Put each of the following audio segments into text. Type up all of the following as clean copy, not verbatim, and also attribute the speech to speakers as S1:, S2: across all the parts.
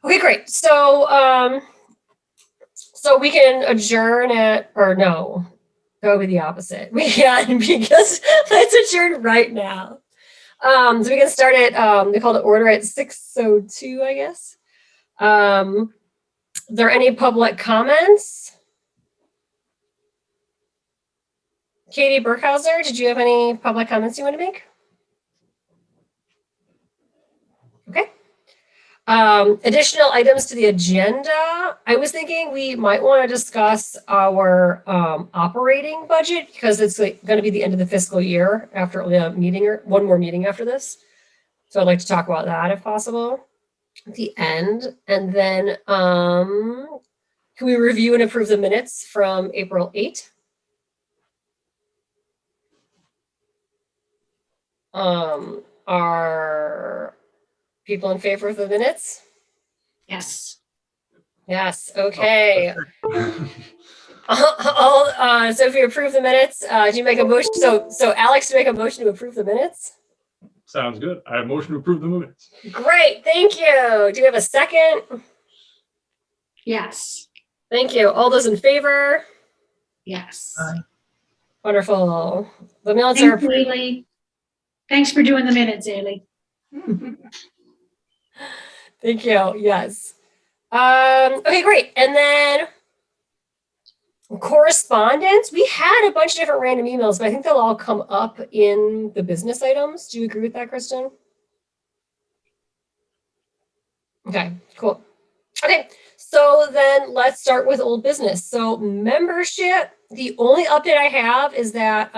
S1: Okay, great. So we can adjourn or no, that would be the opposite. We can because let's adjourn right now. So we can start at, they call it order at 6:02, I guess. Are there any public comments? Katie Burkhauser, did you have any public comments you want to make? Okay. Additional items to the agenda. I was thinking we might want to discuss our operating budget because it's going to be the end of the fiscal year after the meeting or one more meeting after this. So I'd like to talk about that if possible at the end. And then can we review and approve the minutes from April 8th? Are people in favor of the minutes?
S2: Yes.
S1: Yes, okay. So if we approve the minutes, do you make a motion? So Alex, to make a motion to approve the minutes?
S3: Sounds good. I have a motion to approve the minutes.
S1: Great, thank you. Do you have a second?
S2: Yes.
S1: Thank you. All those in favor?
S2: Yes.
S1: Wonderful. The minutes are
S2: Thanks,
S1: approved.
S2: Ailey. Thanks for doing the minutes, Ailey.
S1: Thank you. Yes. Okay, great. And then correspondence. We had a bunch of different random emails, but I think they'll all come up in the business items. Do you agree with that, Kristen? Okay, cool. Okay, so then let's start with old business. So membership, the only update I have is that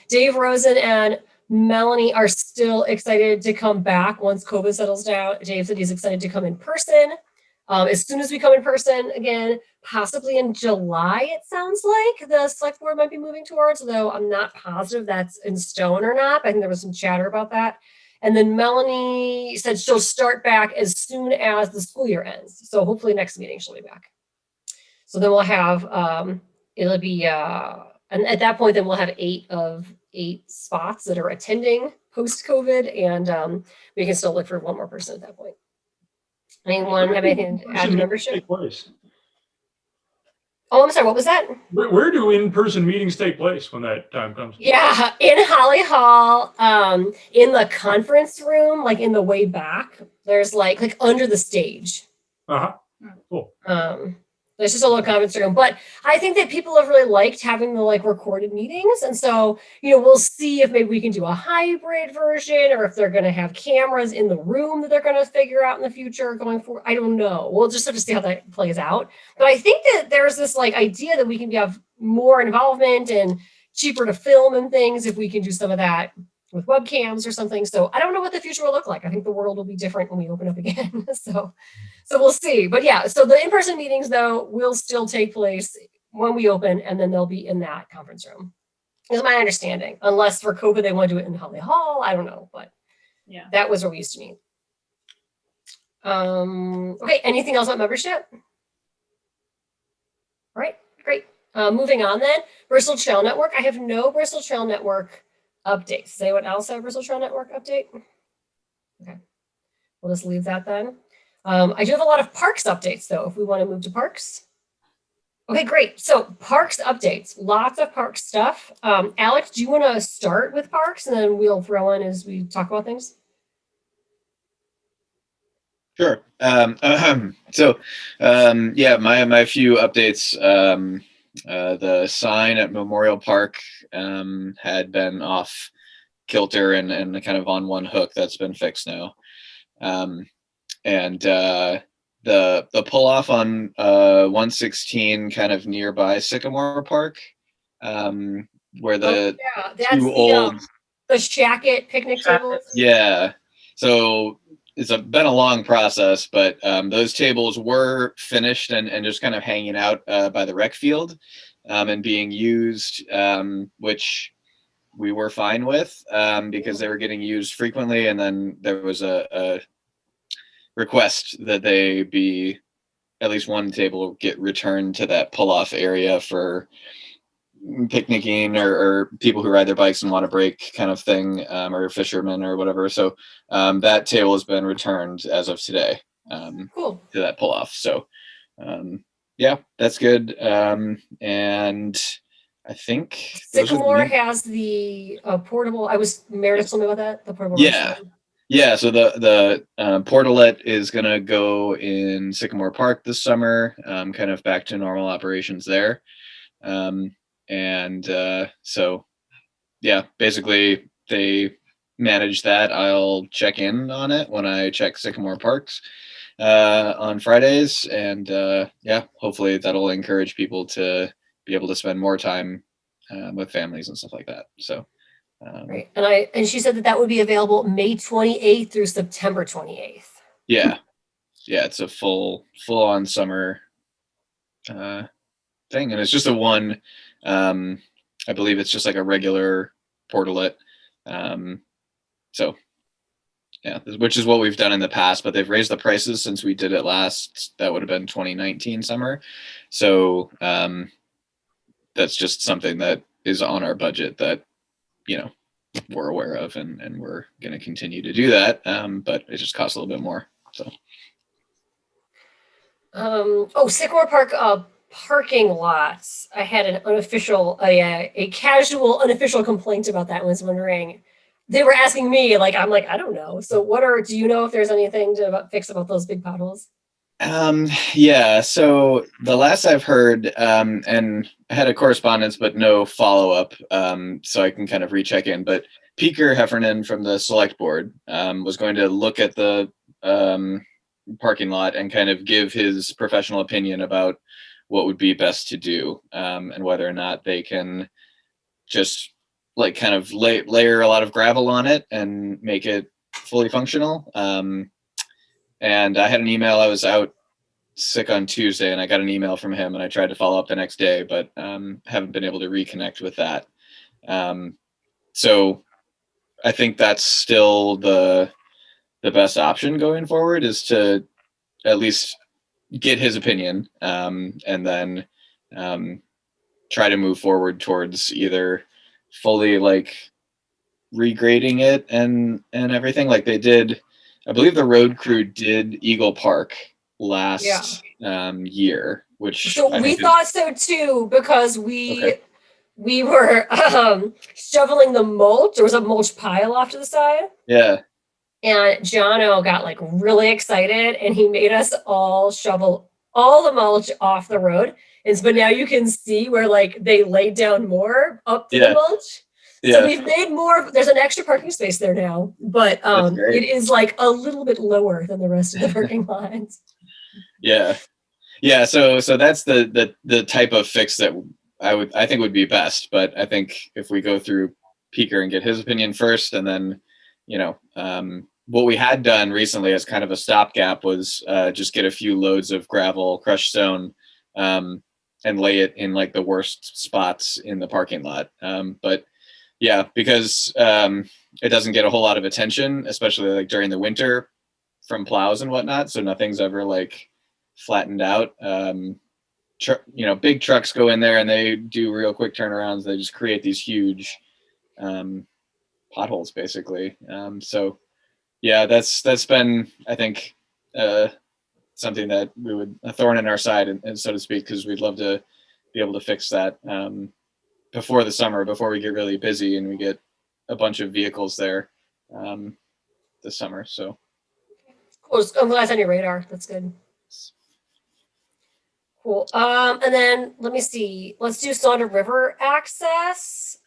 S1: Dave Rosen and Melanie are still excited to come back once COVID settles down. Dave said he's excited to come in person. As soon as we come in person again, possibly in July, it sounds like the select board might be moving towards, though I'm not positive that's in stone or not. I think there was some chatter about that. And then Melanie said she'll start back as soon as the school year ends. So hopefully next meeting she'll be back. So then we'll have, it'll be, and at that point, then we'll have 8 of 8 spots that are attending post-COVID, and we can still look for one more person at that point. Anyone have anything to add to membership?
S3: Take place?
S1: Oh, I'm sorry, what was that?
S3: Where do in-person meetings take place when that time comes?
S1: Yeah, in Holly Hall, in the conference room, like in the way back, there's like under the stage.
S3: Uh-huh. Cool.
S1: There's just a little conference room, but I think that people have really liked having the like recorded meetings. And so, we'll see if maybe we can do a hybrid version or if they're going to have cameras in the room that they're going to figure out in the future going forward. I don't know. We'll just have to see how that plays out. But I think that there's this like idea that we can have more involvement and cheaper to film and things if we can do some of that with webcams or something. So I don't know what the future will look like. I think the world will be different when we open up again. So we'll see. But yeah, so the in-person meetings though will still take place when we open, and then they'll be in that conference room. Is my understanding. Unless for COVID they want to do it in Holly Hall. I don't know, but yeah, that was where we used to meet. Okay, anything else about membership? All right, great. Moving on then, Bristol Trail Network. I have no Bristol Trail Network updates. Does anyone else have a Bristol Trail Network update? Okay, we'll just leave that then. I do have a lot of parks updates though, if we want to move to parks. Okay, great. So parks updates, lots of park stuff. Alex, do you want to start with parks and then we'll throw in as we talk about things?
S4: Sure. Yeah, my few updates. The sign at Memorial Park had been off kilter and kind of on one hook. That's been fixed now. And the pull off on 116 kind of nearby Sycamore Park, where the
S1: the shacket picnic tables.
S4: Yeah. So it's been a long process, but those tables were finished and just kind of hanging out by the rec field and being used, which we were fine with because they were getting used frequently. And then there was a request that they be, at least one table get returned to that pull-off area for picnicking or people who ride their bikes and want to break kind of thing, or fishermen or whatever. So that table has been returned as of today.
S1: Cool.
S4: to that pull off. So yeah, that's good. And I think those are the
S1: Sycamore
S4: main-
S1: has the portable. Meredith told me about that. The portable.
S4: Yeah.
S1: restroom.
S4: Yeah, so the portalet is gonna go in Sycamore Park this summer, kind of back to normal operations there. And so yeah, basically they manage that. I'll check in on it when I check Sycamore Parks on Fridays, and yeah, hopefully that'll encourage people to be able to spend more time with families and stuff like that. So
S1: Right. And she said that would be available May 28th through September 28th.
S4: yeah, it's a full on summer thing, and it's just a one. I believe it's just like a regular portalet. So yeah, which is what we've done in the past, but they've raised the prices since we did it last. That would have been 2019 summer. So that's just something that is on our budget that, you know, we're aware of, and we're going to continue to do that. But it just costs a little bit more. So.
S1: Sycamore Park parking lots. I had an unofficial, a casual unofficial complaint about that. I was wondering, they were asking me, like, I'm like, I don't know. So do you know if there's anything to fix about those big potholes?
S4: Yeah, so the last I've heard, and I had a correspondence, but no follow-up, so I can kind of recheck in, but Peter Heffernan from the select board was going to look at the parking lot and kind of give his professional opinion about what would be best to do, and whether or not they can just like kind of layer a lot of gravel on it and make it fully functional. And I had an email. I was out sick on Tuesday, and I got an email from him, and I tried to follow up the next day, but haven't been able to reconnect with that. So I think that's still the best option going forward, is to at least get his opinion, and then try to move forward towards either fully like regrading it and everything like they did. I believe the road crew did Eagle Park last year, which
S1: So we thought so too, because we were shoveling the mulch. There was a mulch pile off to the side.
S4: Yeah.
S1: And Jono got like really excited, and he made us all shovel all the mulch off the road. But now you can see where like they laid down more up to the mulch. So we've made more. There's an extra parking space there now, but it is like a little bit lower than the rest of the parking lines.
S4: Yeah. So that's the type of fix that I think would be best. But I think if we go through Peter and get his opinion first, and then, you know, what we had done recently as kind of a stopgap was just get a few loads of gravel, crushed stone, and lay it in like the worst spots in the parking lot. But yeah, because it doesn't get a whole lot of attention, especially like during the winter from plows and whatnot. So nothing's ever like flattened out. Big trucks go in there and they do real quick turnarounds. They just create these huge potholes basically. So yeah, that's been, I think, something that a thorn in our side, and so to speak, because we'd love to be able to fix that before the summer, before we get really busy and we get a bunch of vehicles there this summer. So
S1: Cool. I'm glad it's on your radar. That's good. Cool. And then let me see. Let's do Saunders River access.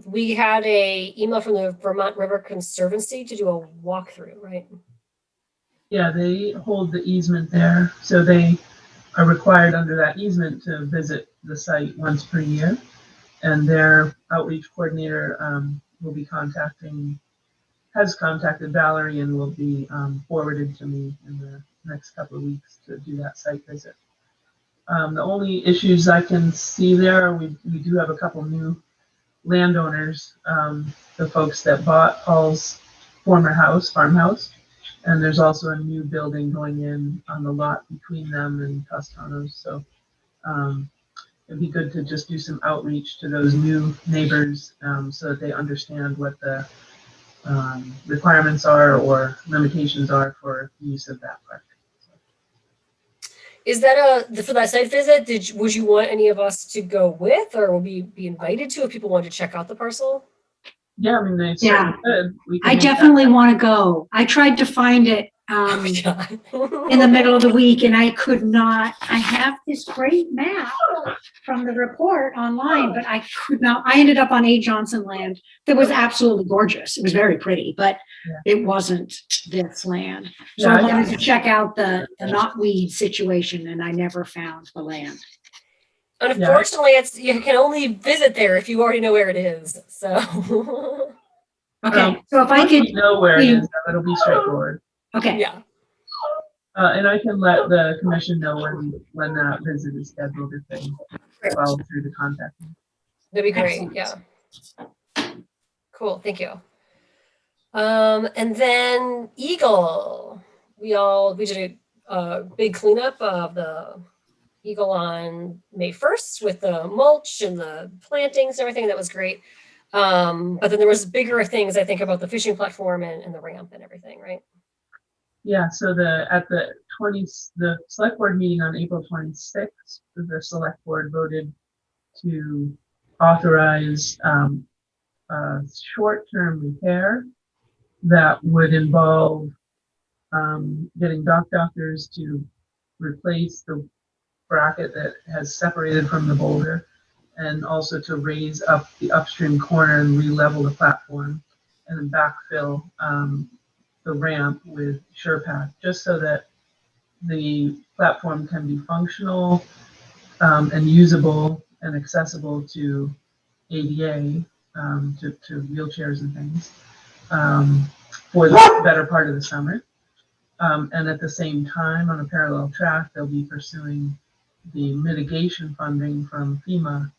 S1: We had a email from the Vermont River Conservancy to do a walkthrough, right?
S5: Yeah, they hold the easement there, so they are required under that easement to visit the site once per year. And their outreach coordinator has contacted Valerie and will be forwarded to me in the next couple of weeks to do that site visit. The only issues I can see there, we do have a couple new landowners, the folks that bought Paul's former farmhouse, and there's also a new building going in on the lot between them and Toscano's. So it'd be good to just do some outreach to those new neighbors so that they understand what the requirements are or limitations are for use of that park.
S1: Is that for that site visit? Would you want any of us to go with, or will we be invited to if people want to check out the parcel?
S5: Yeah, I mean, they
S2: Yeah.
S5: certainly could. We can
S2: I
S5: make that
S2: definitely want to go. I tried to find it
S1: Yeah.
S2: in the middle of the week and I could not. I have this great map from the report online, but I could not. I ended up on A. Johnson land that was absolutely gorgeous. It was very pretty, but it wasn't this land. So
S5: Yeah,
S2: I wanted to check out the knotweed situation and I never found the land.
S1: Unfortunately, you can only visit there if you already know where it is. So
S2: Okay, so if I
S5: once
S2: could,
S5: we know where it is, though, it'll be straightforward.
S2: okay,
S1: yeah.
S5: And I can let the commission know when that visit is scheduled if they follow through to contact me.
S1: That'd be great.
S2: Excellent.
S1: Yeah. Cool. Thank you. And then Eagle, we did a big cleanup of the Eagle on May 1st with the mulch and the plantings and everything. That was great. But then there was bigger things, I think, about the fishing platform and the ramp and everything, right?
S5: Yeah, so the select board meeting on April 26th, the select board voted to authorize a short-term repair that would involve getting dock doctors to replace the bracket that has separated from the boulder, and also to raise up the upstream corner and re-level the platform, and then backfill the ramp with SurePath, just so that the platform can be functional and usable and accessible to ADA, to wheelchairs and things, for the better part of the summer. And at the same time, on a parallel track, they'll be pursuing the mitigation funding from FEMA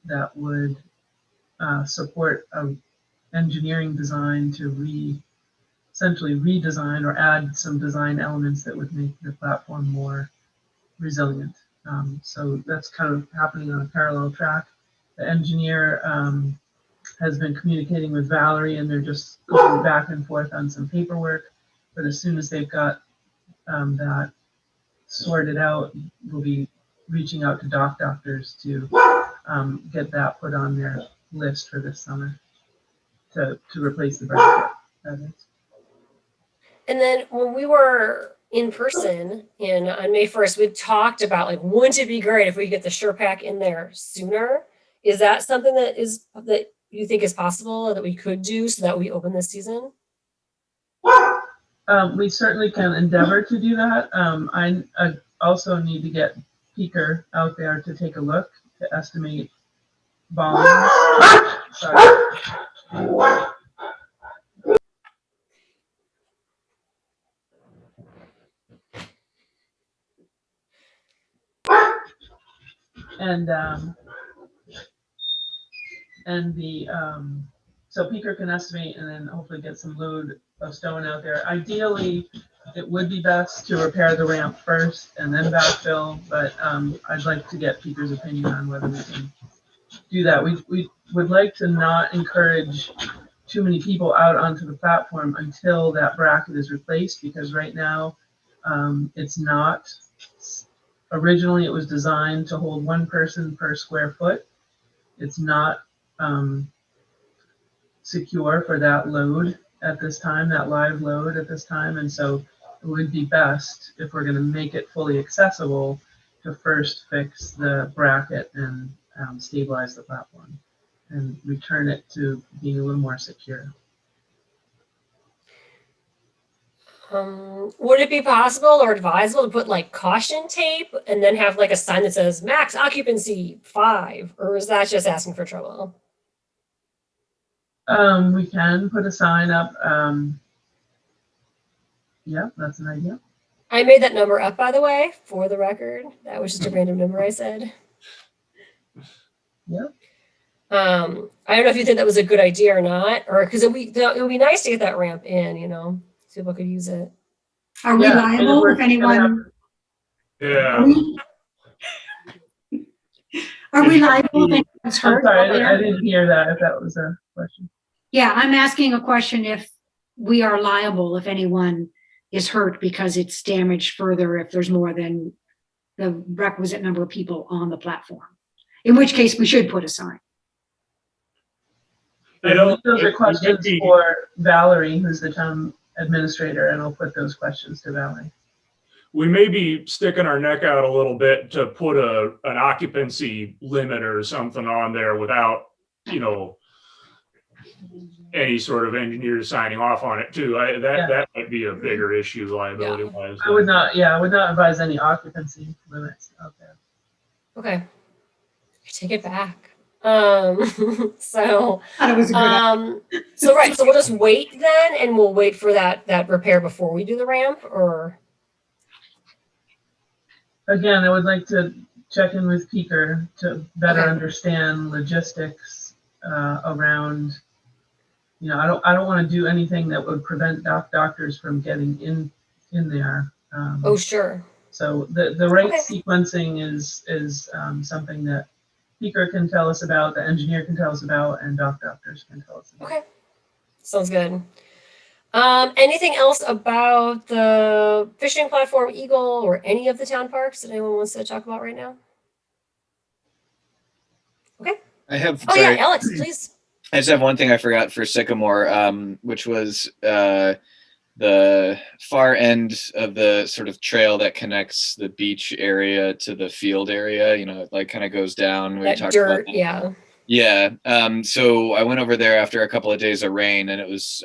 S5: that would support an engineering design to essentially redesign or add some design elements that would make the platform more resilient. So that's kind of happening on a parallel track. The engineer has been communicating with Valerie, and they're just going back and forth on some paperwork. But as soon as they've got that sorted out, we'll be reaching out to dock doctors to get that put on their list for this summer to replace the bracket. That is.
S1: And then when we were in person on May 1st, we talked about, like, wouldn't it be great if we get the SurePack in there sooner? Is that something that you think is possible, that we could do so that we open this season?
S5: We certainly can endeavor to do that. I also need to get Peaker out there to take a look to estimate volumes. Sorry. So Peaker can estimate and then hopefully get some load of stone out there. Ideally, it would be best to repair the ramp first and then backfill, but I'd like to get Peaker's opinion on whether we can do that. We would like to not encourage too many people out onto the platform until that bracket is replaced, because right now it's not. Originally, it was designed to hold one person per square foot. It's not secure for that load at this time, that live load at this time. And so it would be best, if we're going to make it fully accessible, to first fix the bracket and stabilize the platform and return it to being a little more secure.
S1: Would it be possible or advisable to put like caution tape and then have like a sign that says max occupancy 5, or is that just asking for trouble?
S5: We can put a sign up. Yeah, that's an idea.
S1: I made that number up, by the way, for the record. That was just a random number I said.
S5: Yeah.
S1: I don't know if you think that was a good idea or not, or because it would be nice to get that ramp in, so people could use it.
S2: Are we
S5: Yeah,
S2: liable if anyone?
S3: Yeah.
S2: Are we liable if anyone's
S5: I'm
S2: hurt?
S5: sorry, I didn't hear that, if that was a question.
S2: Yeah, I'm asking a question if we are liable if anyone is hurt because it's damaged further if there's more than the requisite number of people on the platform. In which case we should put a sign.
S3: You know,
S5: Those
S3: it
S5: are
S3: might
S5: questions
S3: be-
S5: for Valerie, who's the town administrator, and I'll put those questions to Valerie.
S3: we may be sticking our neck out a little bit to put an occupancy limit or something on there without, you know, any sort of engineer signing off on it too. That might be a bigger issue liability wise.
S5: I would not advise any occupancy limits out there.
S1: Okay. I take it back. So,
S2: Thought it was a good idea.
S1: so right, so we'll just wait then, and we'll wait for that repair before we do the ramp, or?
S5: Again, I would like to check in with Peaker to better
S1: Okay.
S5: understand logistics around, you know, I don't want to do anything that would prevent doctors from getting in there.
S1: Oh, sure.
S5: So the right
S1: Okay.
S5: sequencing is something that Peaker can tell us about, the engineer can tell us about, and doctors can tell us about.
S1: Okay. Sounds good. Anything else about the fishing platform, Eagle, or any of the town parks that anyone wants to talk about right now?
S4: I have,
S1: Oh
S4: sorry,
S1: yeah, Alex, please.
S4: I just have one thing I forgot for Sycamore, which was the far end of the sort of trail that connects the beach area to the field area. You know, it like kind of goes down. We
S1: That
S4: talked
S1: dirt,
S4: about that.
S1: yeah.
S4: Yeah. So I went over there after a couple of days of rain, and it was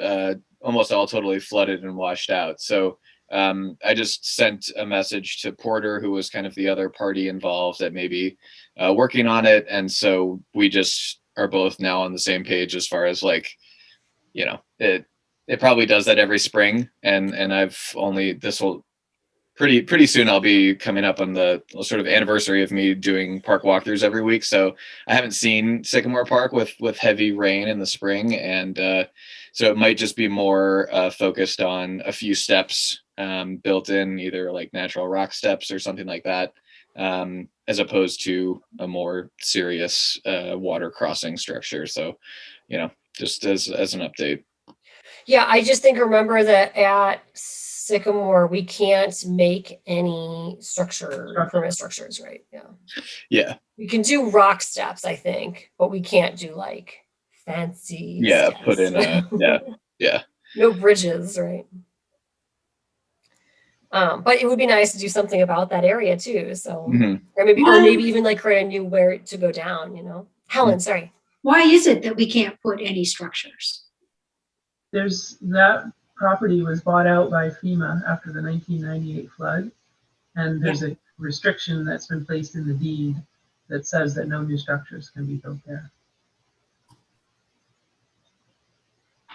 S4: almost all totally flooded and washed out. So I just sent a message to Porter, who was kind of the other party involved, that maybe working on it. And so we just are both now on the same page as far as like, you know, it probably does that every spring. And I've only, this will pretty soon I'll be coming up on the sort of anniversary of me doing park walkthroughs every week. So I haven't seen Sycamore Park with heavy rain in the spring. And so it might just be more focused on a few steps built in, either like natural rock steps or something like that, as opposed to a more serious water crossing structure. So, you know, just as an update.
S1: Yeah, I just think remember that at Sycamore, we can't make any permanent structures, right? Yeah.
S4: Yeah.
S1: We can do rock steps, I think, but we can't do like fancy steps.
S4: Put in yeah.
S1: No bridges, right? But it would be nice to do something about that area too. So,
S4: Mhm.
S1: or maybe even like create a new where to go down, you know? Helen, sorry.
S2: Why is it that we can't put any structures?
S5: That property was bought out by FEMA after the 1998 flood, and there's a restriction that's been placed in the deed that says that no new structures can be built there.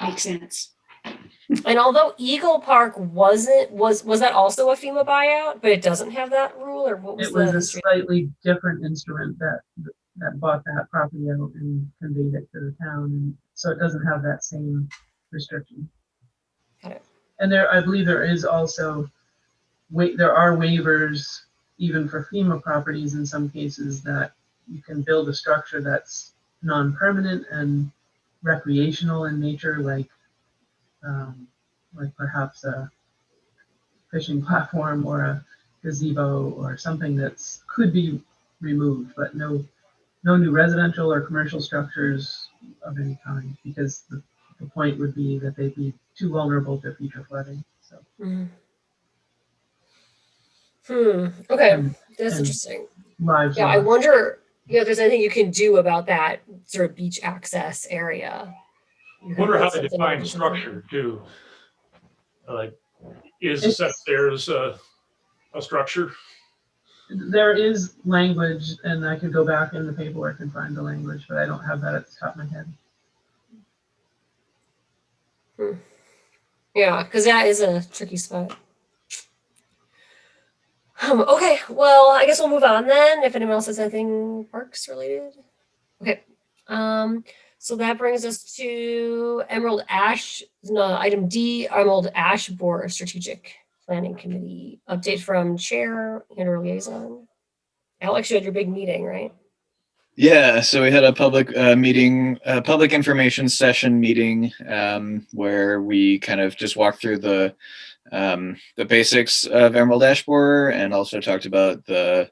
S2: Makes sense.
S1: And although Eagle Park was that also a FEMA buyout, but it doesn't have that rule, or what was
S5: It was
S1: the
S5: a
S1: history?
S5: slightly different instrument that bought that property out and conveyed it to the town, and so it doesn't have that same restriction.
S1: Got it.
S5: And I believe there is also there are waivers even for FEMA properties in some cases that you can build a structure that's non-permanent and recreational in nature, like perhaps a fishing platform or a gazebo or something that's could be removed, but no new residential or commercial structures of any kind, because the point would be that they'd be too vulnerable to future flooding. So.
S1: Okay,
S5: And-
S1: that's
S5: and
S1: interesting.
S5: Lives.
S1: Yeah, I
S5: lost.
S1: wonder, if there's anything you can do about that sort of beach access area. You could
S3: Wonder how
S1: put
S3: they
S1: something
S3: define
S1: in.
S3: structure too. Like, is a set of stairs a structure?
S5: There is language, and I could go back in the paperwork and find the language, but I don't have that at the top of my head.
S1: Yeah, because that is a tricky spot. Okay, well, I guess we'll move on then. If anyone else has anything parks related. Okay. So that brings us to item D, Emerald Ash Board Strategic Planning Committee update from Chair and our liaison. Alex, you had your big meeting, right?
S4: Yeah, so we had a public meeting, public information session meeting, where we kind of just walked through the the basics of Emerald Ash Borer, and also talked about the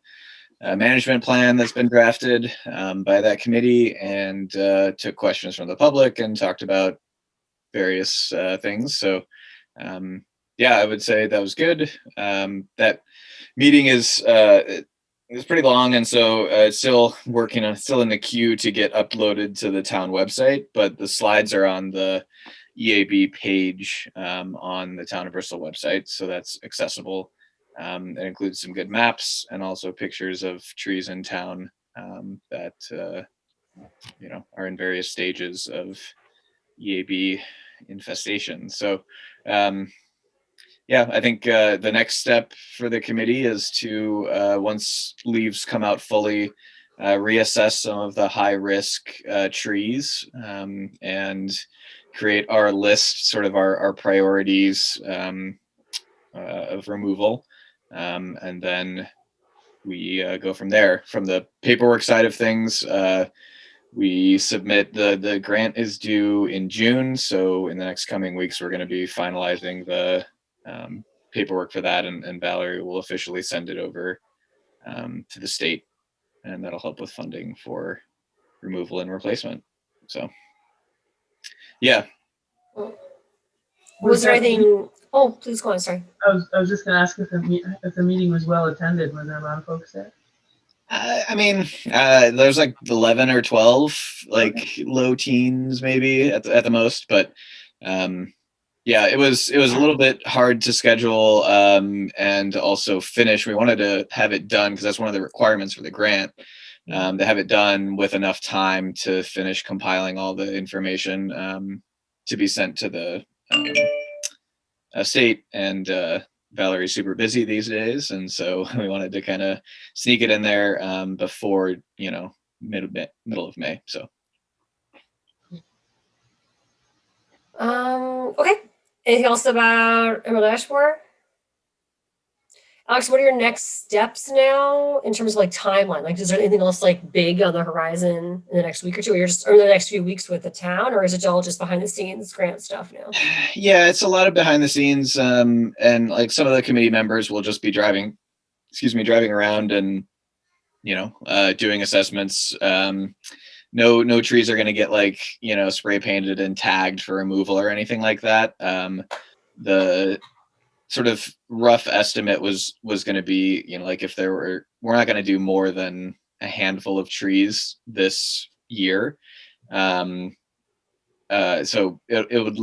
S4: management plan that's been drafted by that committee, and took questions from the public and talked about various things. So yeah, I would say that was good. That meeting is it's pretty long, and so it's still working on, still in the queue to get uploaded to the town website, but the slides are on the EAB page on the Town of Bristol website, so that's accessible. It includes some good maps and also pictures of trees in town that you know, are in various stages of EAB infestation. So yeah, I think the next step for the committee is to, once leaves come out fully, reassess some of the high risk trees and create our list, sort of our priorities of removal. And then we go from there. From the paperwork side of things, we submit, the grant is due in June. So in the next coming weeks, we're going to be finalizing the paperwork for that, and Valerie will officially send it over to the state, and that'll help with funding for removal and replacement. So yeah.
S1: Was there anything? Oh, please go on. Sorry.
S5: I was just gonna ask if the meeting was well attended. Were there a lot of folks there?
S4: I mean, there's like 11 or 12, like low teens maybe at the most, but yeah, it was a little bit hard to schedule and also finish. We wanted to have it done because that's one of the requirements for the grant, to have it done with enough time to finish compiling all the information to be sent to the state. And Valerie's super busy these days, and so we wanted to kind of sneak it in there before, you know, middle of May. So
S1: Okay. Anything else about Emerald Ash Borer? Alex, what are your next steps now in terms of like timeline? Like, is there anything else like big on the horizon in the next week or two, or you're just, or the next few weeks with the town, or is it all just behind the scenes grant stuff now?
S4: yeah, it's a lot of behind the scenes, and like some of the committee members will just be driving around and, you know, doing assessments. No trees are going to get, like, you know, spray painted and tagged for removal or anything like that. The sort of rough estimate was going to be, you know, like if we're not going to do more than a handful of trees this year. So it would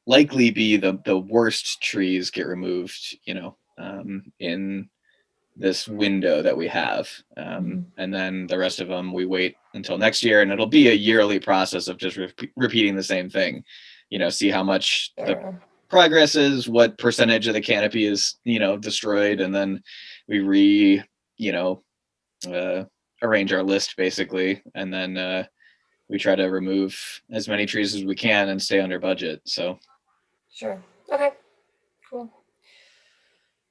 S4: likely be the worst trees get removed, you know, in this window that we have. And then the rest of them, we wait until next year, and it'll be a yearly process of just repeating the same thing, you know, see how much the progress is, what percentage of the canopy is, you know, destroyed, and then we you know, arrange our list basically, and then we try to remove as many trees as we can and stay under budget. So
S1: Sure. Okay. Cool.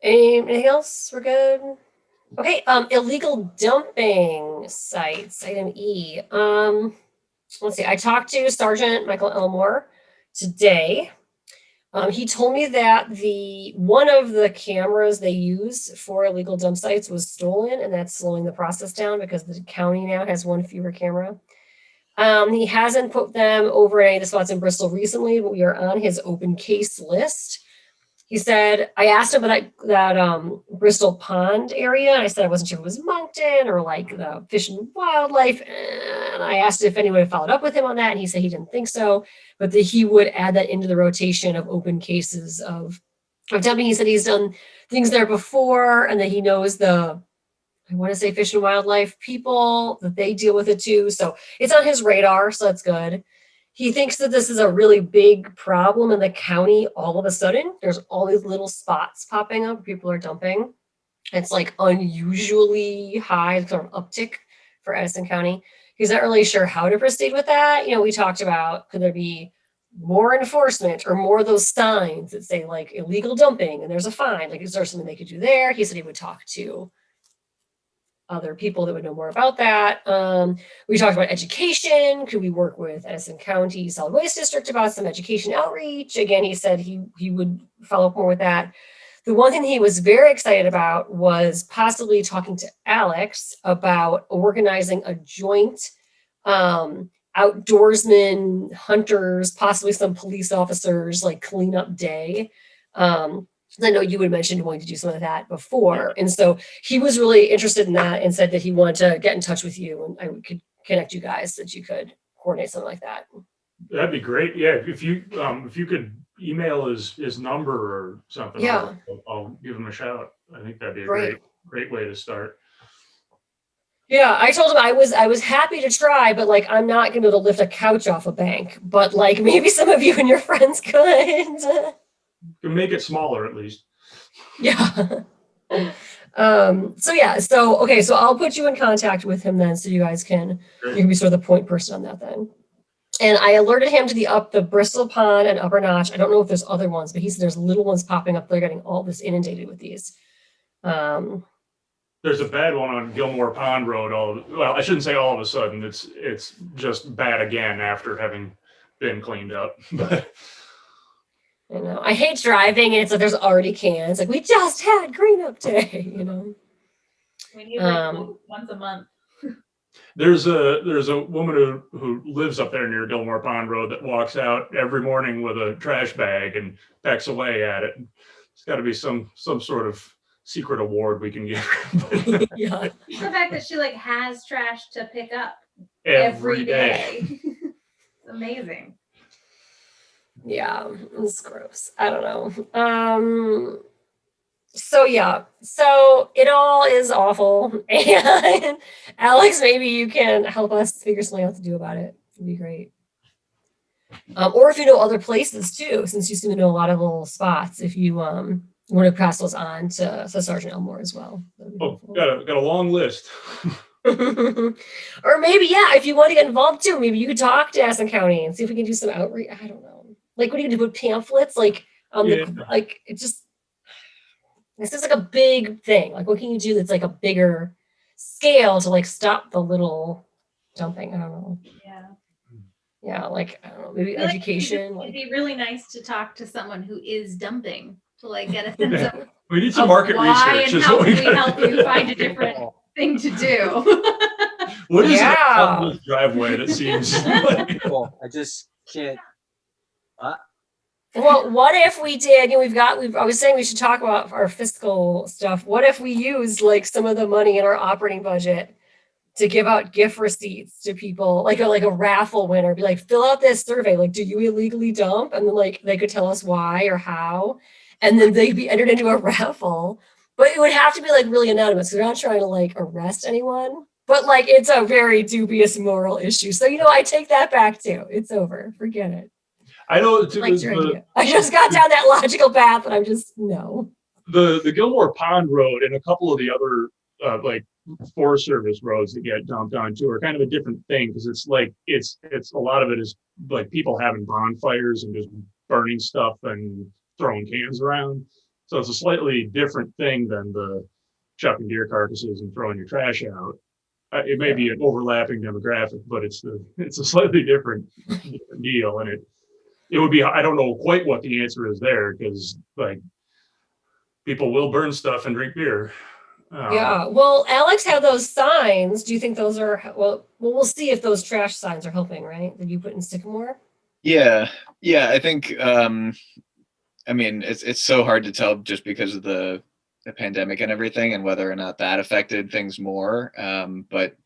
S1: Anything else? We're good. Okay. Illegal dumping sites. Item E. Let's see. I talked to Sergeant Michael Elmore today. He told me that one of the cameras they use for illegal dump sites was stolen, and that's slowing the process down because the county now has one fewer camera. He hasn't put them over any of the spots in Bristol recently, but we are on his open case list. He said, I asked him about that Bristol Pond area, and I said I wasn't sure if it was Moncton or like the Fish and Wildlife. And I asked if anyone had followed up with him on that, and he said he didn't think so, but that he would add that into the rotation of open cases of dumping. He said he's done things there before, and that he knows I want to say Fish and Wildlife people, that they deal with it too. So it's on his radar, so that's good. He thinks that this is a really big problem in the county. All of a sudden, there's all these little spots popping up. People are dumping. It's like unusually high sort of uptick for Edison County. He's not really sure how to proceed with that. You know, we talked about, could there be more enforcement or more of those signs that say like illegal dumping and there's a fine? Like, is there something they could do there? He said he would talk to other people that would know more about that. We talked about education. Could we work with Edison County Solid Waste District about some education outreach? Again, he said he would follow up more with that. The one thing he was very excited about was possibly talking to Alex about organizing a joint outdoorsman, hunters, possibly some police officers, like cleanup day. I know you had mentioned wanting to do some of that before. And so he was really interested in that and said that he wanted to get in touch with you and I could connect you guys so that you could coordinate something like that.
S3: That'd be great. Yeah, if you could email his number or something,
S1: Yeah.
S3: I'll give him a shout. I think that'd be a
S1: Great.
S3: great way to start.
S1: Yeah, I told him I was happy to try, but like I'm not gonna be able to lift a couch off a bank. But like maybe some of you and your friends could.
S3: Can make it smaller at least.
S1: Yeah. So yeah, so okay, so I'll put you in contact with him then so you guys can you can be sort of the point person on that then. And I alerted him to the Bristol Pond and Upper Notch. I don't know if there's other ones, but he said there's little ones popping up. They're getting all this inundated with these.
S3: There's a bad one on Gilmore Pond Road. Well, I shouldn't say all of a sudden. It's just bad again after having been cleaned up. But
S1: I know. I hate driving and it's like there's already cans. Like we just had green up day, you know.
S6: We need like once a month.
S3: there's a woman who lives up there near Gilmore Pond Road that walks out every morning with a trash bag and pecks away at it. It's got to be some sort of secret award we can give her.
S1: Yeah.
S6: The fact that she like has trash to pick up
S3: Every day.
S6: It's amazing.
S1: Yeah, it's gross. I don't know. So yeah, so it all is awful. And Alex, maybe you can help us figure something out to do about it. It'd be great. Or if you know other places too, since you seem to know a lot of little spots, if you want to pass those on to Sergeant Elmore as well.
S3: Oh, got a long list.
S1: Or maybe, yeah, if you want to get involved too, maybe you could talk to Addison County and see if we can do some outreach. I don't know. Like, what do you do with pamphlets? Like, like, it just, this is like a big thing. Like, what can you do that's like a bigger scale to like stop the little dumping? I don't know.
S6: Yeah.
S1: Yeah, like, I don't know, maybe
S6: I feel like
S1: education.
S6: it'd be really nice to talk to someone who is dumping to like get a sense of
S3: We need some market
S6: why
S3: research.
S6: and
S3: is
S6: how
S3: what
S6: can
S3: we
S6: we
S3: gotta
S6: help you
S3: do.
S6: find a different thing to do.
S3: What is it
S1: Yeah.
S3: about this driveway that seems like
S7: I just can't.
S1: Well, what if we did, you know, I was saying we should talk about our fiscal stuff. What if we used like some of the money in our operating budget to give out gift receipts to people, like a raffle winner, be like, fill out this survey, like, do you illegally dump? And then like they could tell us why or how, and then they'd be entered into a raffle. But it would have to be like really anonymous. We're not trying to like arrest anyone, but like it's a very dubious moral issue. So you know, I take that back too. It's over. Forget it.
S3: I know
S1: Like your idea. I just got down that logical path, and I'm just no.
S3: the Gilmore Pond Road and a couple of the other like Forest Service roads that get dumped onto are kind of a different thing because it's like it's a lot of it is like people having bonfires and just burning stuff and throwing cans around. So it's a slightly different thing than the chucking deer carcasses and throwing your trash out. It may be an overlapping demographic, but it's a slightly different deal, and it would be, I don't know quite what the answer is there because like people will burn stuff and drink beer.
S1: Yeah. Well, Alex had those signs. Do you think those are well? We'll see if those trash signs are helping, right? That you put in Sycamore.
S4: Yeah, I think I mean it's so hard to tell just because of the pandemic and everything and whether or not that affected things more. But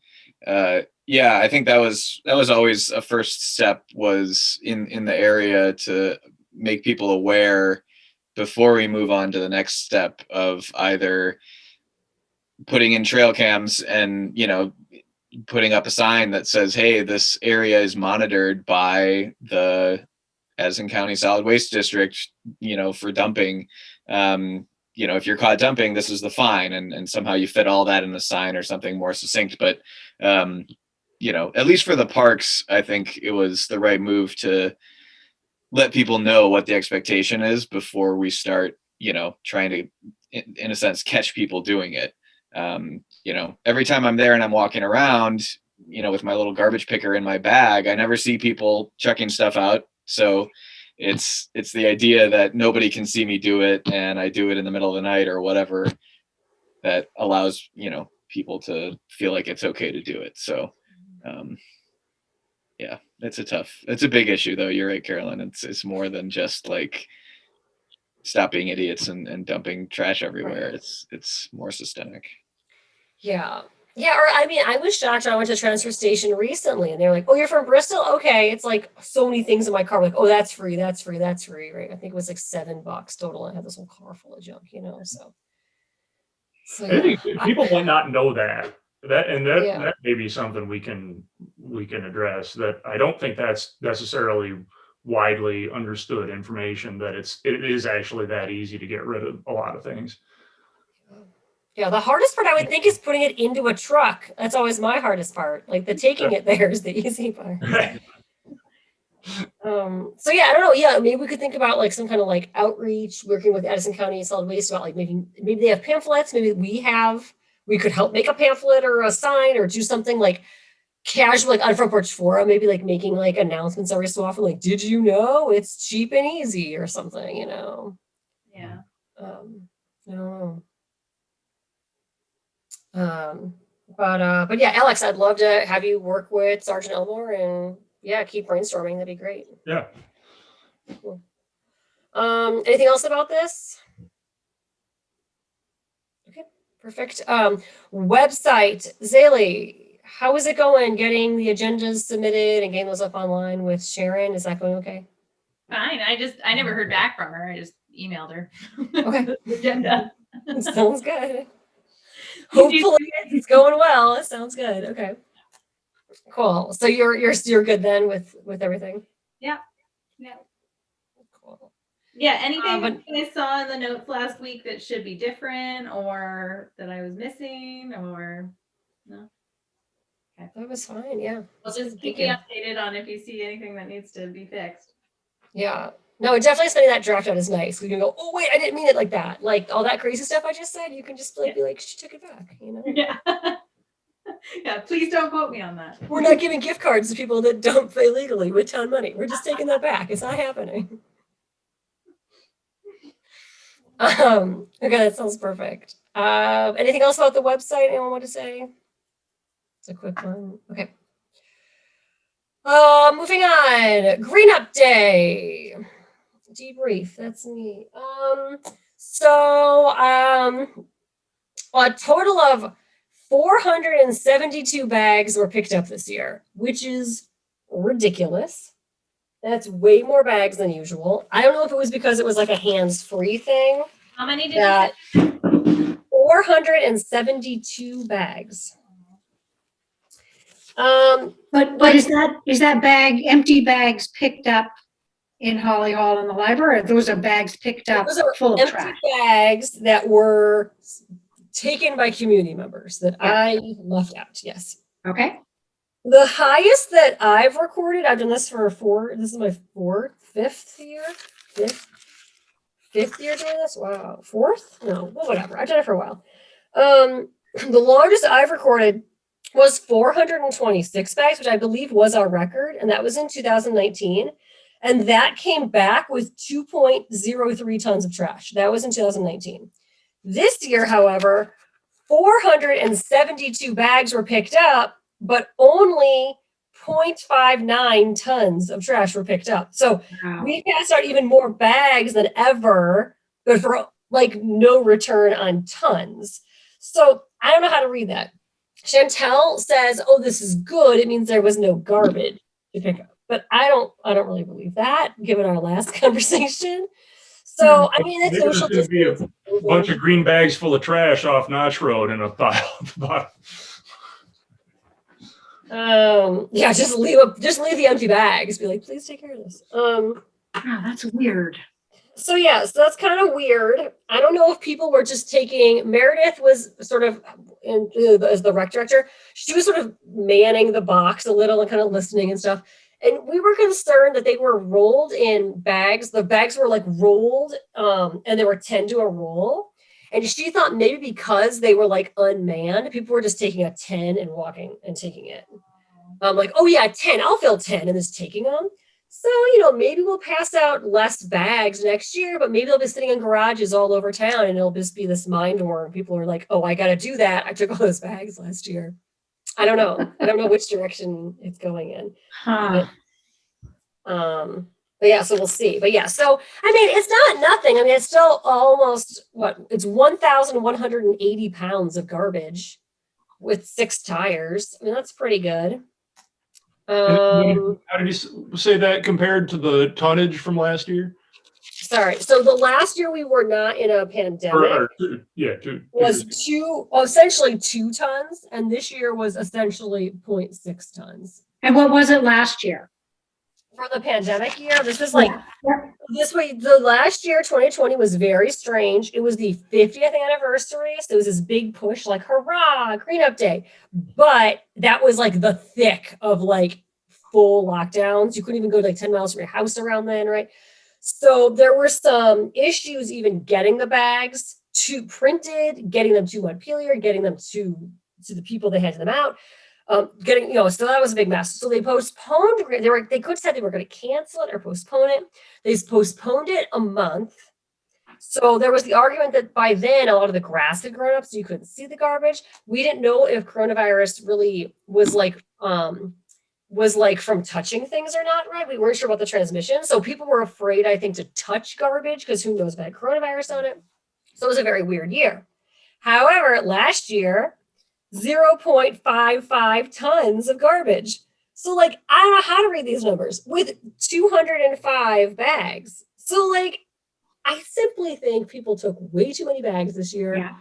S4: yeah, I think that was always a first step was in the area to make people aware before we move on to the next step of either putting in trail cams and, you know, putting up a sign that says, hey, this area is monitored by the Addison County Solid Waste District, you know, for dumping. You know, if you're caught dumping, this is the fine. And somehow you fit all that in a sign or something more succinct. But, you know, at least for the parks, I think it was the right move to let people know what the expectation is before we start, you know, trying to, in a sense, catch people doing it. You know, every time I'm there and I'm walking around, you know, with my little garbage picker in my bag, I never see people chucking stuff out. So it's the idea that nobody can see me do it, and I do it in the middle of the night or whatever, that allows, you know, people to feel like it's okay to do it. So yeah, it's a big issue though. You're right, Carolyn. It's more than just like stop being idiots and dumping trash everywhere.
S1: Right.
S4: It's more systemic.
S1: Yeah. Yeah, or I mean, I was shocked when I went to the transfer station recently and they're like, "Oh, you're from Bristol? Okay." It's like so many things in my car, like, "Oh, that's free, that's free, that's free," right? I think it was like $7 total. I had this whole car full of junk, you know. So
S3: I
S1: yeah.
S3: think people might not know that.
S1: Yeah.
S3: That may be something we can address. That I don't think that's necessarily widely understood information, that it is actually that easy to get rid of a lot of things.
S1: Yeah, the hardest part I would think is putting it into a truck. That's always my hardest part. Like the taking it there is the easy part. So yeah, I don't know. Yeah, maybe we could think about like some kind of like outreach, working with Edison County Solid Waste about like maybe they have pamphlets. Maybe we could help make a pamphlet or a sign or do something like casual, like on Front Porch Forum, maybe like making like announcements every so often, like, did you know it's cheap and easy or something, you know?
S6: Yeah.
S1: I don't know. But yeah, Alex, I'd love to have you work with Sergeant Elmore and yeah, keep brainstorming. That'd be great.
S3: Yeah.
S1: Cool. Anything else about this? Okay, perfect. Website, Zaylee, how is it going getting the agendas submitted and getting those up online with Sharon? Is that going okay?
S6: Fine. I never heard back from her. I just emailed her.
S1: Okay.
S6: The agenda.
S1: Sounds good. Hopefully it's going well. It sounds good. Okay. Cool. So you're good then with everything?
S6: Yeah. Yeah.
S1: Cool.
S6: Yeah. Anything
S1: but-
S6: I saw in the notes last week that should be different or that I was missing or no? Okay.
S1: That was fine. Yeah.
S6: Well,
S1: That's
S6: just
S1: good.
S6: keep
S1: Thank
S6: me
S1: you.
S6: updated on if you see anything that needs to be fixed.
S1: Yeah. No, definitely sending that draft out is nice. We can go, oh wait, I didn't mean it like that. Like all that crazy stuff I just said, you can just like be like, she took it back, you know?
S6: Yeah. Yeah, please don't quote me on that.
S1: We're not giving gift cards to people that dump illegally with town money. We're just taking that back. It's not happening. Okay, that sounds perfect. Anything else about the website anyone want to say? It's a quick one. Okay. Moving on. Green Up Day. Debrief. That's me. A total of 472 bags were picked up this year, which is ridiculous. That's way more bags than usual. I don't know if it was because it was like a hands-free thing.
S6: How many did
S1: That
S6: you say?
S1: 472 bags.
S2: But is that empty bags picked up in Holly Hall in the library, or those are bags picked up
S1: Those are
S2: full of
S1: empty
S2: trash?
S1: bags that were taken by community members that
S2: Yeah.
S1: I left out. Yes.
S2: Okay.
S1: The highest that I've recorded, I've done this for this is my fifth year doing this. Wow. Fourth? No, well, whatever. I've done it for a while. The largest I've recorded was 426 bags, which I believe was our record, and that was in 2019. And that came back with 2.03 tons of trash. That was in 2019. This year, however, 472 bags were picked up, but only 0.59 tons of trash were picked up. So
S2: Wow.
S1: we passed out even more bags than ever, but for like no return on tons. So I don't know how to read that. Chantel says, "Oh, this is good. It means there was no garbage to pick up." But I don't really believe that, given our last conversation. So I mean, it's
S3: Maybe there's
S1: social
S3: gonna be a
S1: distance.
S3: bunch of green bags full of trash off Notch Road in a pile at the bottom.
S1: Yeah, just leave the empty bags. Be like, please take care of this.
S2: Wow, that's weird.
S1: So yeah, so that's kind of weird. I don't know if people were just taking, Meredith was sort of as the rec director, she was sort of manning the box a little and kind of listening and stuff. And we were concerned that they were rolled in bags. The bags were like rolled, and there were 10 to a roll. And she thought maybe because they were like unmanned, people were just taking a 10 and walking and taking it. I'm like, oh yeah, 10, I'll fill 10 and just taking them. So, maybe we'll pass out less bags next year, but maybe they'll be sitting in garages all over town and it'll just be this mind war. People are like, oh, I got to do that. I took all those bags last year. I don't know. I don't know which direction it's going in.
S2: Huh.
S1: But yeah, so we'll see. But yeah, so I mean, it's not nothing. I mean, it's still almost it's 1,180 pounds of garbage with 6 tires. I mean, that's pretty good.
S3: And how did you say that compared to the tonnage from last year?
S1: Sorry. So the last year we were not in a pandemic.
S3: Two
S1: Was
S3: years.
S1: essentially 2 tons, and this year was essentially 0.6 tons.
S2: And what was it last year?
S1: For the pandemic year, this was like
S2: Yeah.
S1: this way. The last year, 2020, was very strange. It was the 50th anniversary, so it was this big push, like hurrah, Green Up Day. But that was like the thick of like full lockdowns. You couldn't even go like 10 miles from your house around then, right? So there were some issues even getting the bags to printed, getting them to Montpelier, getting them to the people they handed them out. So that was a big mess. So they postponed. They could have said they were going to cancel it or postpone it. They postponed it a month. So there was the argument that by then a lot of the grass had grown up, so you couldn't see the garbage. We didn't know if coronavirus really was like from touching things or not, right? We weren't sure about the transmission. So people were afraid, I think, to touch garbage because who knows if it had coronavirus on it. So it was a very weird year. However, last year, 0.55 tons of garbage. So like, I don't know how to read these numbers with 205 bags. So like, I simply think people took way too many bags this year.
S2: Yeah.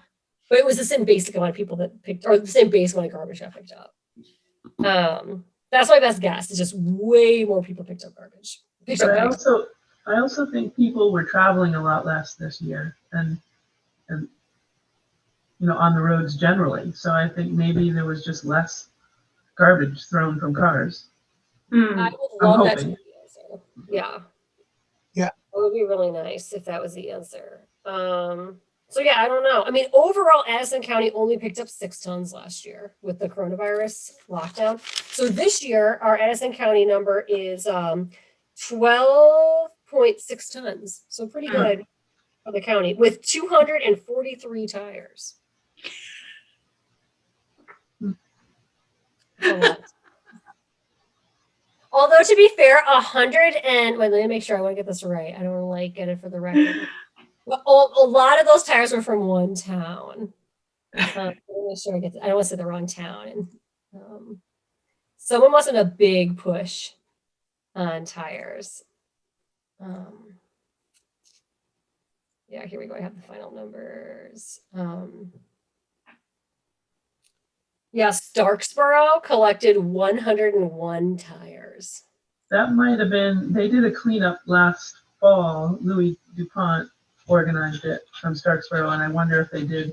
S1: But it was the same basic amount of people that picked, or the same basic amount of garbage got picked up. That's my best guess. It's just way more people picked up garbage.
S5: But I also think people were traveling a lot less this year and on the roads generally. So I think maybe there was just less garbage thrown from cars.
S1: I would love that to be
S5: hoping.
S1: the answer. Yeah.
S7: Yeah.
S1: It would be really nice if that was the answer. So yeah, I don't know. I mean, overall, Addison County only picked up 6 tons last year with the coronavirus lockdown. So this year, our Addison County number is 12.6 tons. So pretty good for the county with 243 tires. Although to be fair, 100 and wait, let me make sure I want to get this right. I don't want to like get it for the record. Well, a lot of those tires were from one town. Let me make sure I get. I don't want to say the wrong town. And someone must have a big push on tires. Yeah, here we go. I have the final numbers. Yeah, Starksboro collected 101 tires.
S5: That might have been, they did a cleanup last fall. Louis DuPont organized it from Starksboro, and I wonder if they did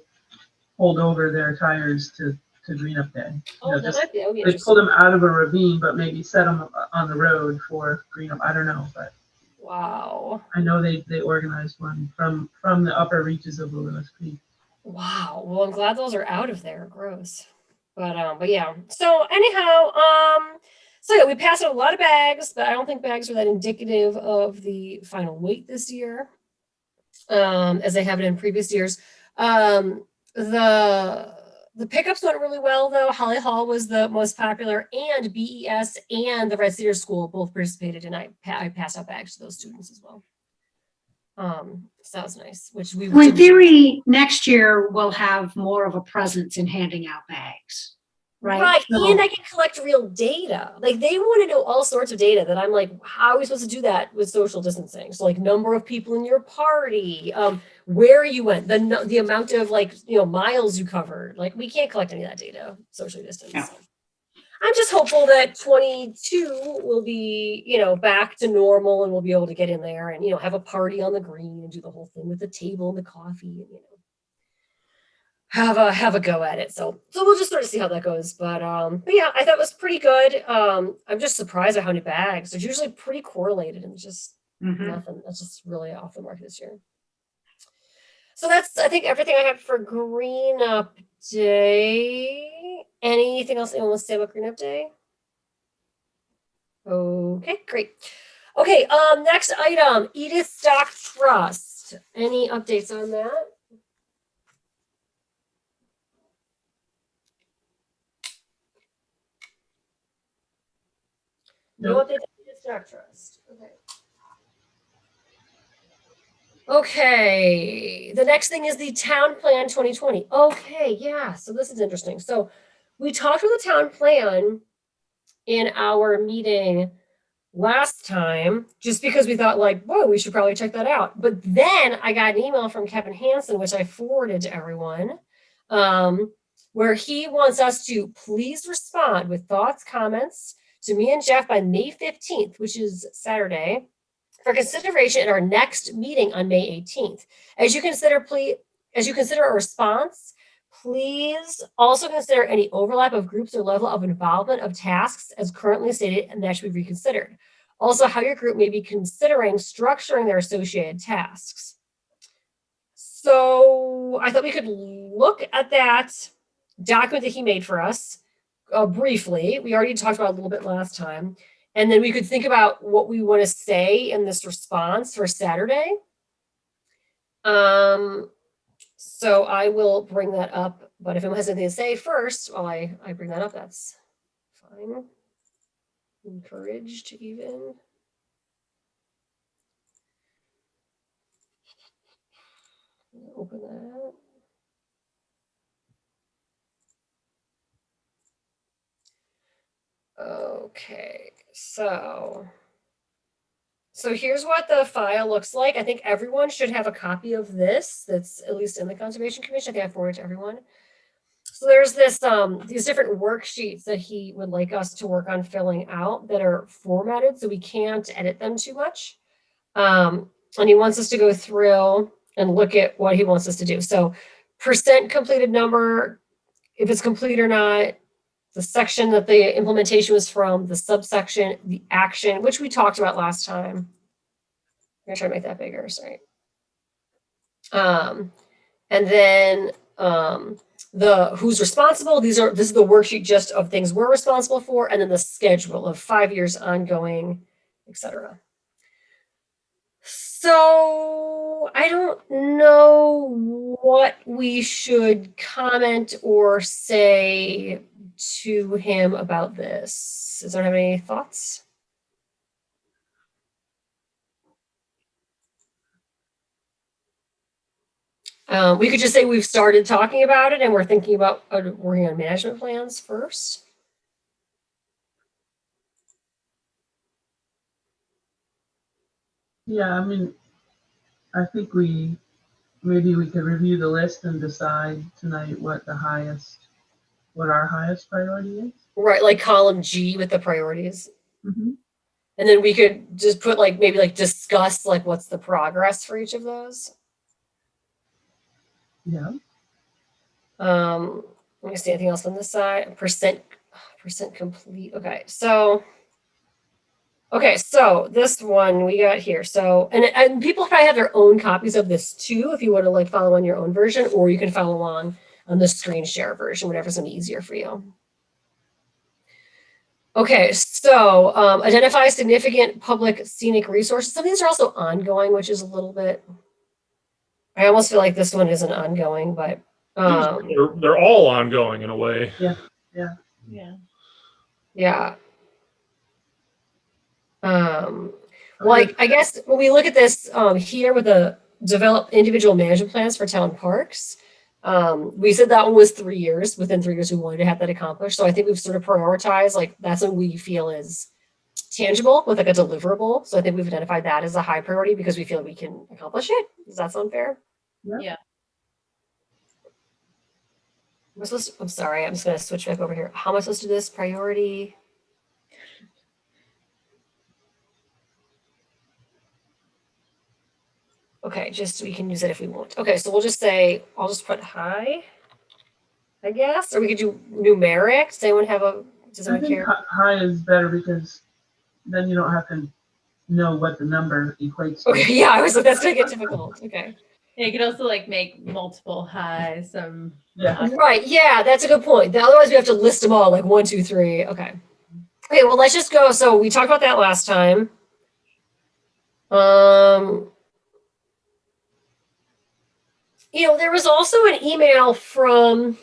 S5: hold over their tires to Green Up Day.
S1: Oh, that would be
S5: They pulled them out of a ravine, but maybe set them on the road for Green Up. I don't know, but
S1: wow.
S5: I know they organized one from the upper reaches of Lewis Creek.
S1: Wow. Well, I'm glad those are out of there. Gross. But yeah. So anyhow, so yeah, we passed out a lot of bags, but I don't think bags are that indicative of the final weight this year, as they have it in previous years. The pickups went really well, though. Holly Hall was the most popular, and BES and the Red Cedar School both participated, and I passed out bags to those students as well. So that was nice. Which we
S2: in theory, next year we'll have more of a presence in handing out bags, right?
S1: Right,
S2: So,
S1: and I can collect real data. Like they want to know all sorts of data that I'm like, how are we supposed to do that with social distancing? So like number of people in your party, where you went, the amount of miles you covered. Like we can't collect any of that data socially distanced.
S2: Yeah.
S1: I'm just hopeful that 22 will be, back to normal and we'll be able to get in there and, have a party on the green and do the whole thing with the table and the coffee and, have a go at it. So we'll just sort of see how that goes. But yeah, I thought it was pretty good. I'm just surprised at how many bags. It's usually pretty correlated and just nothing. That's just really off the market this year. So that's, I think, everything I have for Green Up Day. Anything else anyone wants to say about Green Up Day? Okay, great. Okay, next item, Edith Stock Trust. Any updates on that? No
S5: Nope.
S1: updates on Edith Stock Trust. Okay. Okay, the next thing is the town plan 2020. Okay, yeah, so this is interesting. So we talked about the town plan in our meeting last time, just because we thought like, whoa, we should probably check that out. But then I got an email from Kevin Hansen, which I forwarded to everyone, where he wants us to please respond with thoughts, comments to me and Jeff by May 15th, which is Saturday, for consideration at our next meeting on May 18th. As you consider a response, please also consider any overlap of groups or level of involvement of tasks as currently stated, and that should be reconsidered. Also, how your group may be considering structuring their associated tasks. So I thought we could look at that document that he made for us briefly. We already talked about it a little bit last time. And then we could think about what we want to say in this response for Saturday. So I will bring that up, but if anyone has anything to say first, while I bring that up, that's fine. Encouraged even. Open that. Okay, so here's what the file looks like. I think everyone should have a copy of this that's at least in the Conservation Commission. I think I forwarded to everyone. So there's this these different worksheets that he would like us to work on filling out that are formatted so we can't edit them too much. And he wants us to go through and look at what he wants us to do. So percent completed number, if it's complete or not, the section that the implementation was from, the subsection, the action, which we talked about last time. I'm gonna try to make that bigger, sorry. And then the who's responsible. This is the worksheet just of things we're responsible for, and then the schedule of 5 years ongoing, etc. So I don't know what we should comment or say to him about this. Does anyone have any thoughts? We could just say we've started talking about it and we're thinking about working on management plans first.
S5: Yeah, I mean, I think maybe we could review the list and decide tonight what our highest priority is.
S1: Right, like column G with the priorities.
S5: Mm-hmm.
S1: And then we could just put like, maybe like discuss like what's the progress for each of those.
S5: Yeah.
S1: Let me see anything else on this side. Percent complete. Okay, so this one we got here. So, and people probably have their own copies of this too, if you want to like follow on your own version, or you can follow along on the screen share version, whatever's gonna be easier for you. Okay, so identify significant public scenic resources. Some of these are also ongoing, which is a little bit, I almost feel like this one isn't ongoing, but
S3: they're all ongoing in a way.
S5: Yeah.
S1: Like, I guess when we look at this here with the develop individual management plans for town parks, we said that one was 3 years. Within 3 years, we wanted to have that accomplished. So I think we've sort of prioritized, like, that's what we feel is tangible with like a deliverable. So I think we've identified that as a high priority because we feel we can accomplish it. Does that sound fair?
S6: Yeah.
S1: I'm sorry, I'm just gonna switch back over here. How am I supposed to do this priority? Okay, just we can use it if we want. Okay, so we'll just say, I'll just put high, I guess, or we could do numeric. Does anyone care?
S5: High is better because then you don't have to know what the number equates to.
S1: Okay, yeah, I was like, that's gonna get difficult. Okay.
S6: You could also like make multiple highs,
S5: Yeah.
S1: Right, yeah, that's a good point. Otherwise we have to list them all like 1, 2, 3. Okay. Okay, well, let's just go. So we talked about that last time. There was also an email from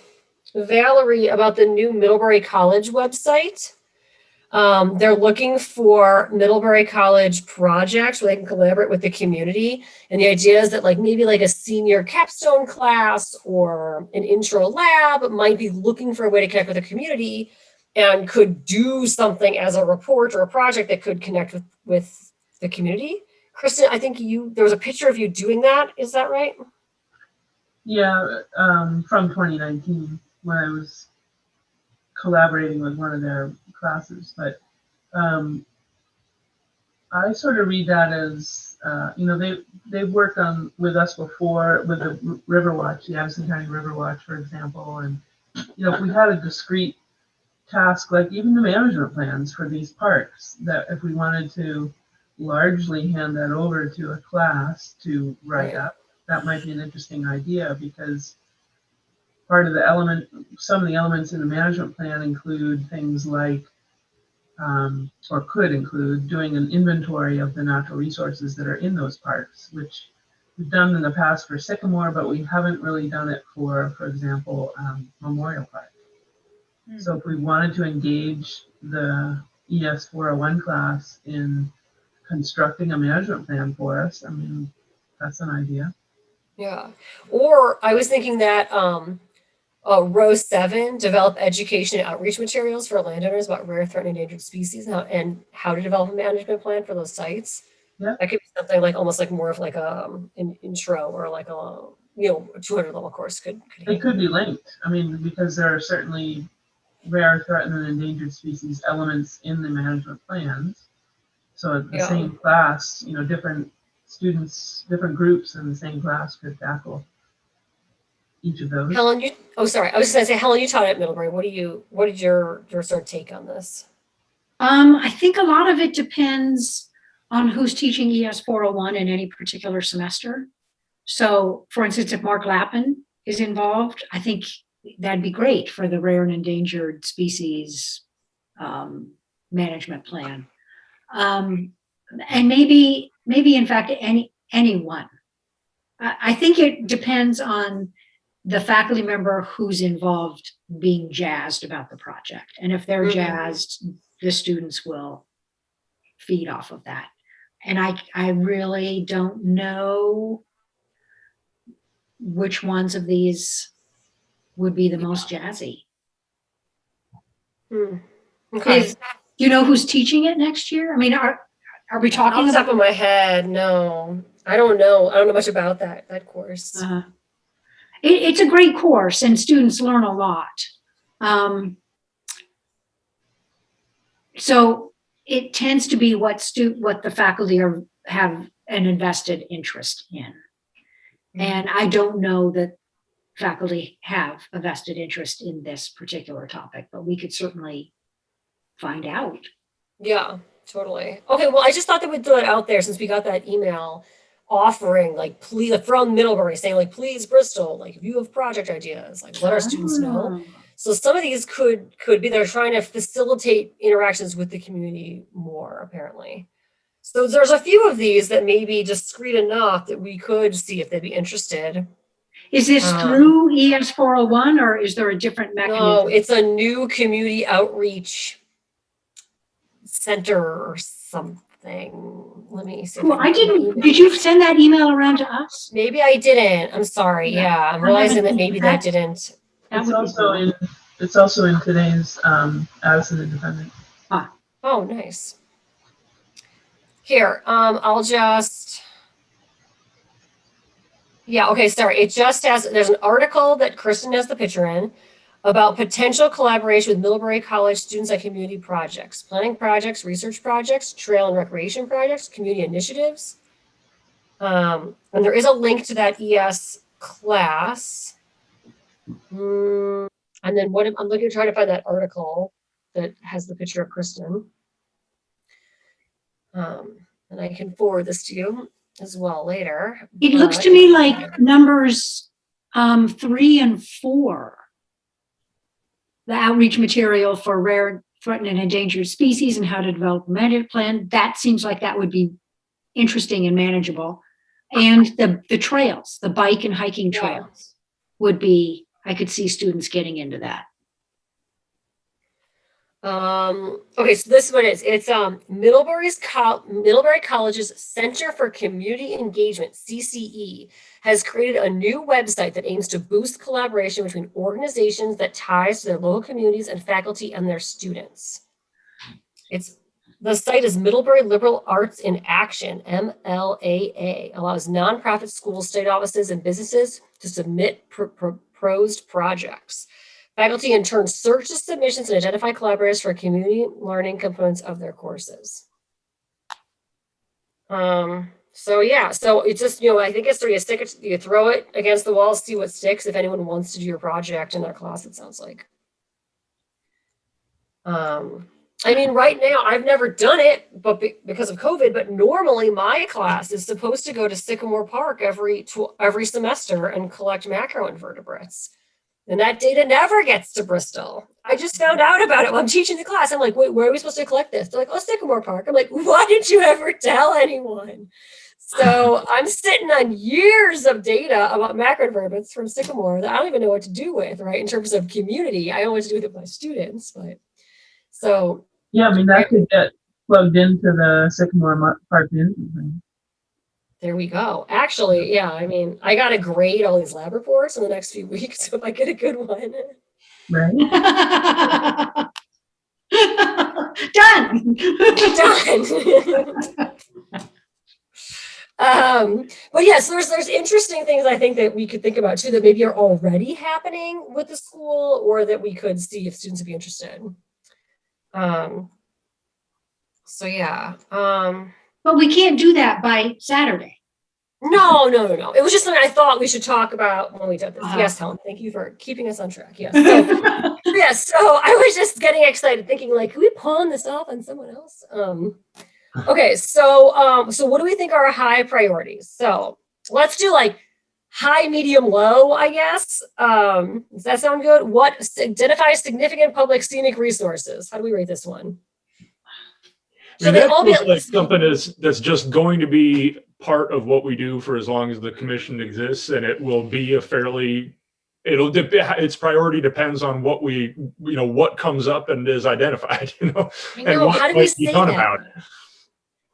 S1: Valerie about the new Middlebury College website. They're looking for Middlebury College projects where they can collaborate with the community. And the idea is that maybe a senior capstone class or an intro lab might be looking for a way to connect with the community and could do something as a report or a project that could connect with the community. Kristen, I think there was a picture of you doing that. Is that right?
S5: Yeah, from 2019 when I was collaborating with one of their classes. But I sort of read that as, they've worked with us before with the Riverwatch, the Addison County Riverwatch, for example. And, if we had a discrete task, like even the management plans for these parks, that if we wanted to largely hand that over to a class to write up, that might be an interesting idea, because some of the elements in the management plan include things like, or could include doing an inventory of the natural resources that are in those parks, which we've done in the past for Sycamore, but we haven't really done it for example, Memorial Park. So if we wanted to engage the ES 401 class in constructing a management plan for us, I mean, that's an idea.
S1: Yeah. Or I was thinking that row 7, develop education and outreach materials for landowners about rare, threatened, endangered species and how to develop a management plan for those sites.
S5: Yeah.
S1: That could be something almost more of an intro or a 200 level course could
S5: They could be linked. I mean, because there are certainly rare, threatened, and endangered species elements in the management plans. So the same class, different students, different groups in the same class could tackle each of those.
S1: Helen, I was just gonna say, Helen, you taught at Middlebury. What did your sort of take on this?
S2: I think a lot of it depends on who's teaching ES 401 in any particular semester. So, for instance, if Mark Lappin is involved, I think that'd be great for the rare and endangered species management plan. And maybe in fact, anyone. I think it depends on the faculty member who's involved being jazzed about the project. And if they're jazzed, the students will feed off of that. And I really don't know which ones of these would be the most jazzy.
S1: Okay.
S2: Do you know who's teaching it next year? I mean, are we talking
S1: Off the top
S2: about?
S1: of my head, no. I don't know. I don't know much about that course.
S2: It's a great course and students learn a lot. So it tends to be what the faculty have an invested interest in. And I don't know that faculty have a vested interest in this particular topic, but we could certainly find out.
S1: Yeah, totally. Okay, well, I just thought that we'd throw it out there since we got that email offering, please, from Middlebury saying, please, Bristol, if you have project ideas, let our students know. So some of these could be they're trying to facilitate interactions with the community more, apparently. So there's a few of these that may be discreet enough that we could see if they'd be interested.
S2: Is this through ES 401 or is there a different mechanism?
S1: No, it's a new community outreach center or something. Let me see.
S2: Well, did you send that email around to us?
S1: Maybe I didn't. I'm sorry. Yeah, I'm realizing that maybe that didn't.
S5: It's also in today's Addison Independent.
S1: Oh, nice. Here, I'll just. Yeah, okay, sorry. It just has, there's an article that Kristen has the picture in about potential collaboration with Middlebury College students on community projects, planning projects, research projects, trail and recreation projects, community initiatives. And there is a link to that ES class. And then I'm looking, trying to find that article that has the picture of Kristen. And I can forward this to you. as well later.
S2: It looks
S1: but-
S2: to me like numbers 3 and 4. The outreach material for rare, threatened, and endangered species and how to develop a management plan. That seems like that would be interesting and manageable. And the trails, the bike and hiking
S1: Yeah.
S2: trails would be, I could see students getting into that.
S1: Okay, so this is what it is. It's Middlebury College's Center for Community Engagement, CCE, has created a new website that aims to boost collaboration between organizations that ties to their local communities and faculty and their students. The site is Middlebury Liberal Arts in Action, MLAA, allows nonprofit schools, state offices, and businesses to submit proposed projects. Faculty in turn search the submissions and identify collaborators for community learning components of their courses. So yeah, so it's just, I think it's you throw it against the wall, see what sticks if anyone wants to do your project in their class, it sounds like. I mean, right now, I've never done it, but because of COVID, but normally my class is supposed to go to Sycamore Park every semester and collect macroinvertebrates. And that data never gets to Bristol. I just found out about it while I'm teaching the class. I'm like, wait, where are we supposed to collect this? They're like, oh, Sycamore Park. I'm like, why didn't you ever tell anyone? So I'm sitting on years of data about macroinvertebrates from Sycamore that I don't even know what to do with, right? In terms of community, I don't know what to do with it with my students, but so.
S5: Yeah, I mean, that could get plugged into the Sycamore Park management plan.
S1: There we go. Actually, yeah, I mean, I got to grade all these lab reports in the next few weeks. So if I get a good one.
S5: Right?
S2: Done.
S1: Done. But yes, there's interesting things I think that we could think about too that maybe are already happening with the school or that we could see if students would be interested. So yeah.
S2: But we can't do that by Saturday.
S1: No. It was just something I thought we should talk about when we did this. Yes, Helen, thank you for keeping us on track. Yes. So, yes, so I was just getting excited thinking like, can we pawn this off on someone else? Okay, so what do we think are our high priorities? So let's do like high, medium, low, I guess. Does that sound good? What identifies significant public scenic resources? How do we rate this one?
S3: I mean, that feels like something that's just going to be part of what we do for as long as the commission exists, and it will be its priority depends on what what comes up and is identified, and what
S1: how do we say
S3: done
S1: that?
S3: about it.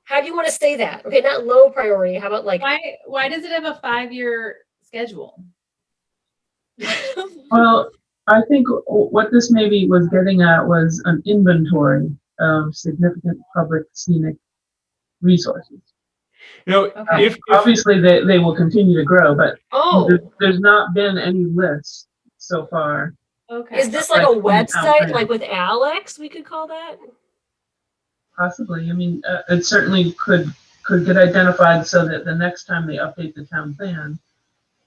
S1: How do you want to say that? Okay, not low priority. How about like
S6: why does it have a 5-year schedule?
S5: Well, I think what this maybe was getting at was an inventory of significant public scenic resources.
S6: Okay.
S3: If
S5: Obviously they will continue to grow, but
S1: oh,
S5: there's not been any lists so far.
S6: Okay.
S1: is this like a
S5: Like, from the town
S1: website
S5: plan.
S1: like with Alex? We could call that.
S5: Possibly. I mean, it certainly could get identified so that the next time they update the town plan,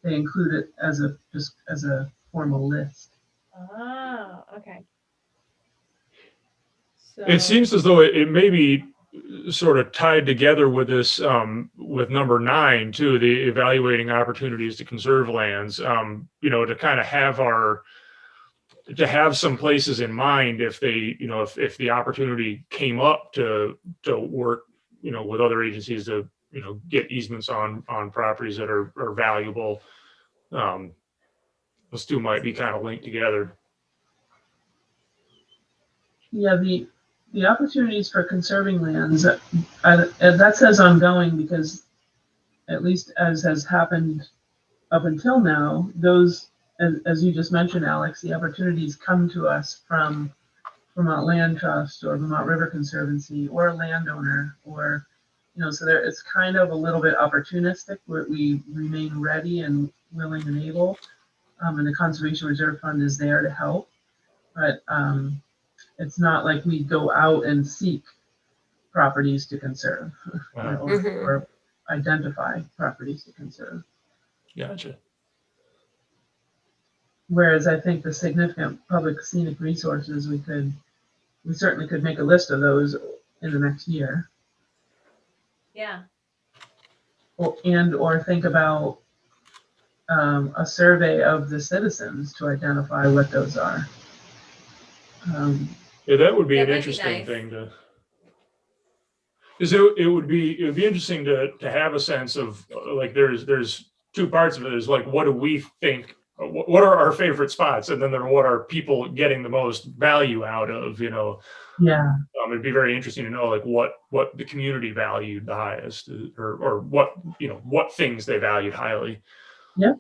S5: they include it as a formal list.
S6: Oh, okay. So
S3: it seems as though it may be sort of tied together with this, with number 9 too, the evaluating opportunities to conserve lands, to kind of have some places in mind if they, if the opportunity came up to work, with other agencies to, get easements on properties that are valuable. Those two might be kind of linked together.
S5: Yeah, the opportunities for conserving lands, that says ongoing because at least as has happened up until now, those, as you just mentioned, Alex, the opportunities come to us from Vermont Land Trust or Vermont River Conservancy or a landowner, or, so it's kind of a little bit opportunistic where we remain ready and willing and able, and the Conservation Reserve Fund is there to help, but it's not like we go out and seek properties to conserve or identify properties to conserve.
S3: Gotcha.
S5: Whereas I think the significant public scenic resources, we certainly could make a list of those in the next year.
S6: yeah.
S5: or think about a survey of the citizens to identify what those are.
S3: Yeah, that would be
S6: That
S3: an
S6: might be
S3: interesting
S6: nice.
S3: thing to, because it would be interesting to have a sense of like there's two parts of it. Is like, what do we think? What are our favorite spots, and then there, what are people getting the most value out of? You know,
S5: Yeah,
S3: it'd be very interesting to know like what the community valued the highest, or what, you know, what things they valued highly.
S5: yeah.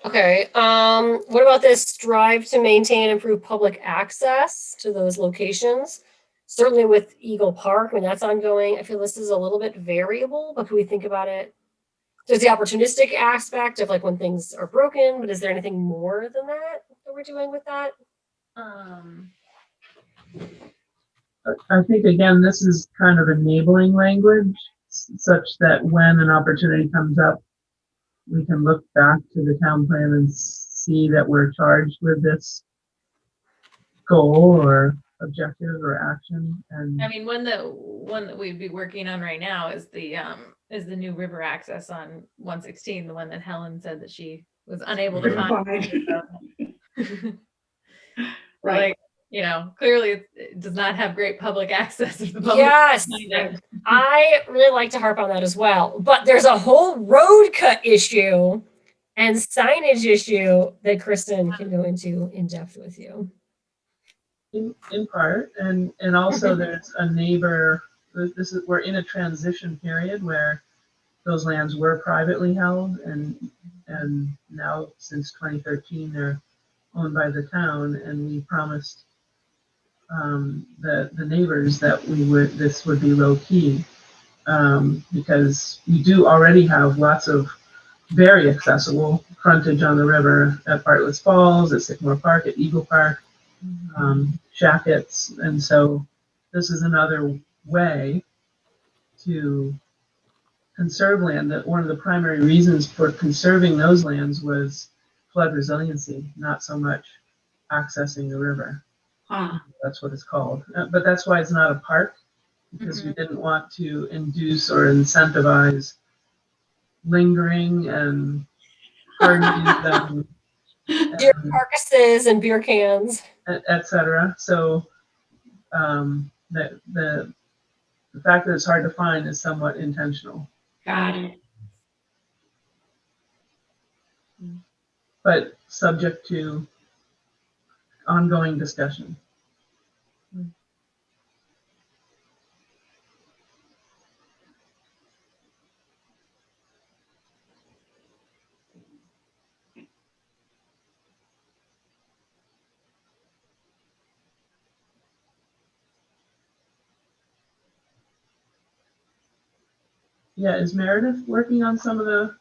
S1: Okay, what about this strive to maintain and improve public access to those locations? Certainly with Eagle Park, I mean, that's ongoing. I feel this is a little bit variable, but can we think about it? There's the opportunistic aspect of like when things are broken, but is there anything more than that we're doing with that?
S5: I think again, this is kind of enabling language such that when an opportunity comes up, we can look back to the town plan and see that we're charged with this goal or objective or action. And
S6: I mean, one that we'd be working on right now is the new river access on 116, the one that Helen said that she was unable to find.
S2: Right.
S6: Like, you know, clearly it does not have great public access if the public
S1: Yes,
S6: can't find it.
S1: I really like to harp on that as well. But there's a whole road cut issue and signage issue that Kristen can go into in depth with you.
S5: in part, and also there's a neighbor. We're in a transition period where those lands were privately held, and now since 2013 they're owned by the town, and we promised the neighbors that this would be low key, because we do already have lots of very accessible frontage on the river at Bartlett's Falls, at Sycamore Park, at Eagle Park, Shackett's, and so this is another way to conserve land. That one of the primary reasons for conserving those lands was flood resiliency, not so much accessing the river. That's what it's called. But that's why it's not a park, because we didn't want to induce or incentivize lingering and parties
S1: Deer carcasses and beer cans.
S5: etc. So the fact that it's hard to find is somewhat intentional,
S2: Got it.
S5: but subject to ongoing discussion. Yeah, is Meredith working on some of the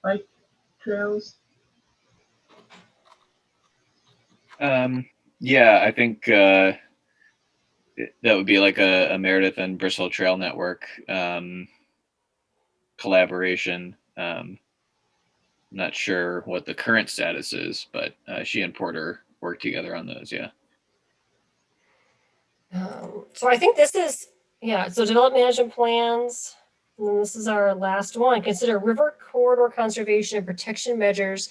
S5: bike trails?
S4: Yeah, I think that would be like a Meredith and Bristol Trail Network collaboration. Not sure what the current status is, but she and Porter work together on those. Yeah.
S1: So I think this is, yeah, so develop management plans. And then this is our last one. Consider river corridor conservation and protection measures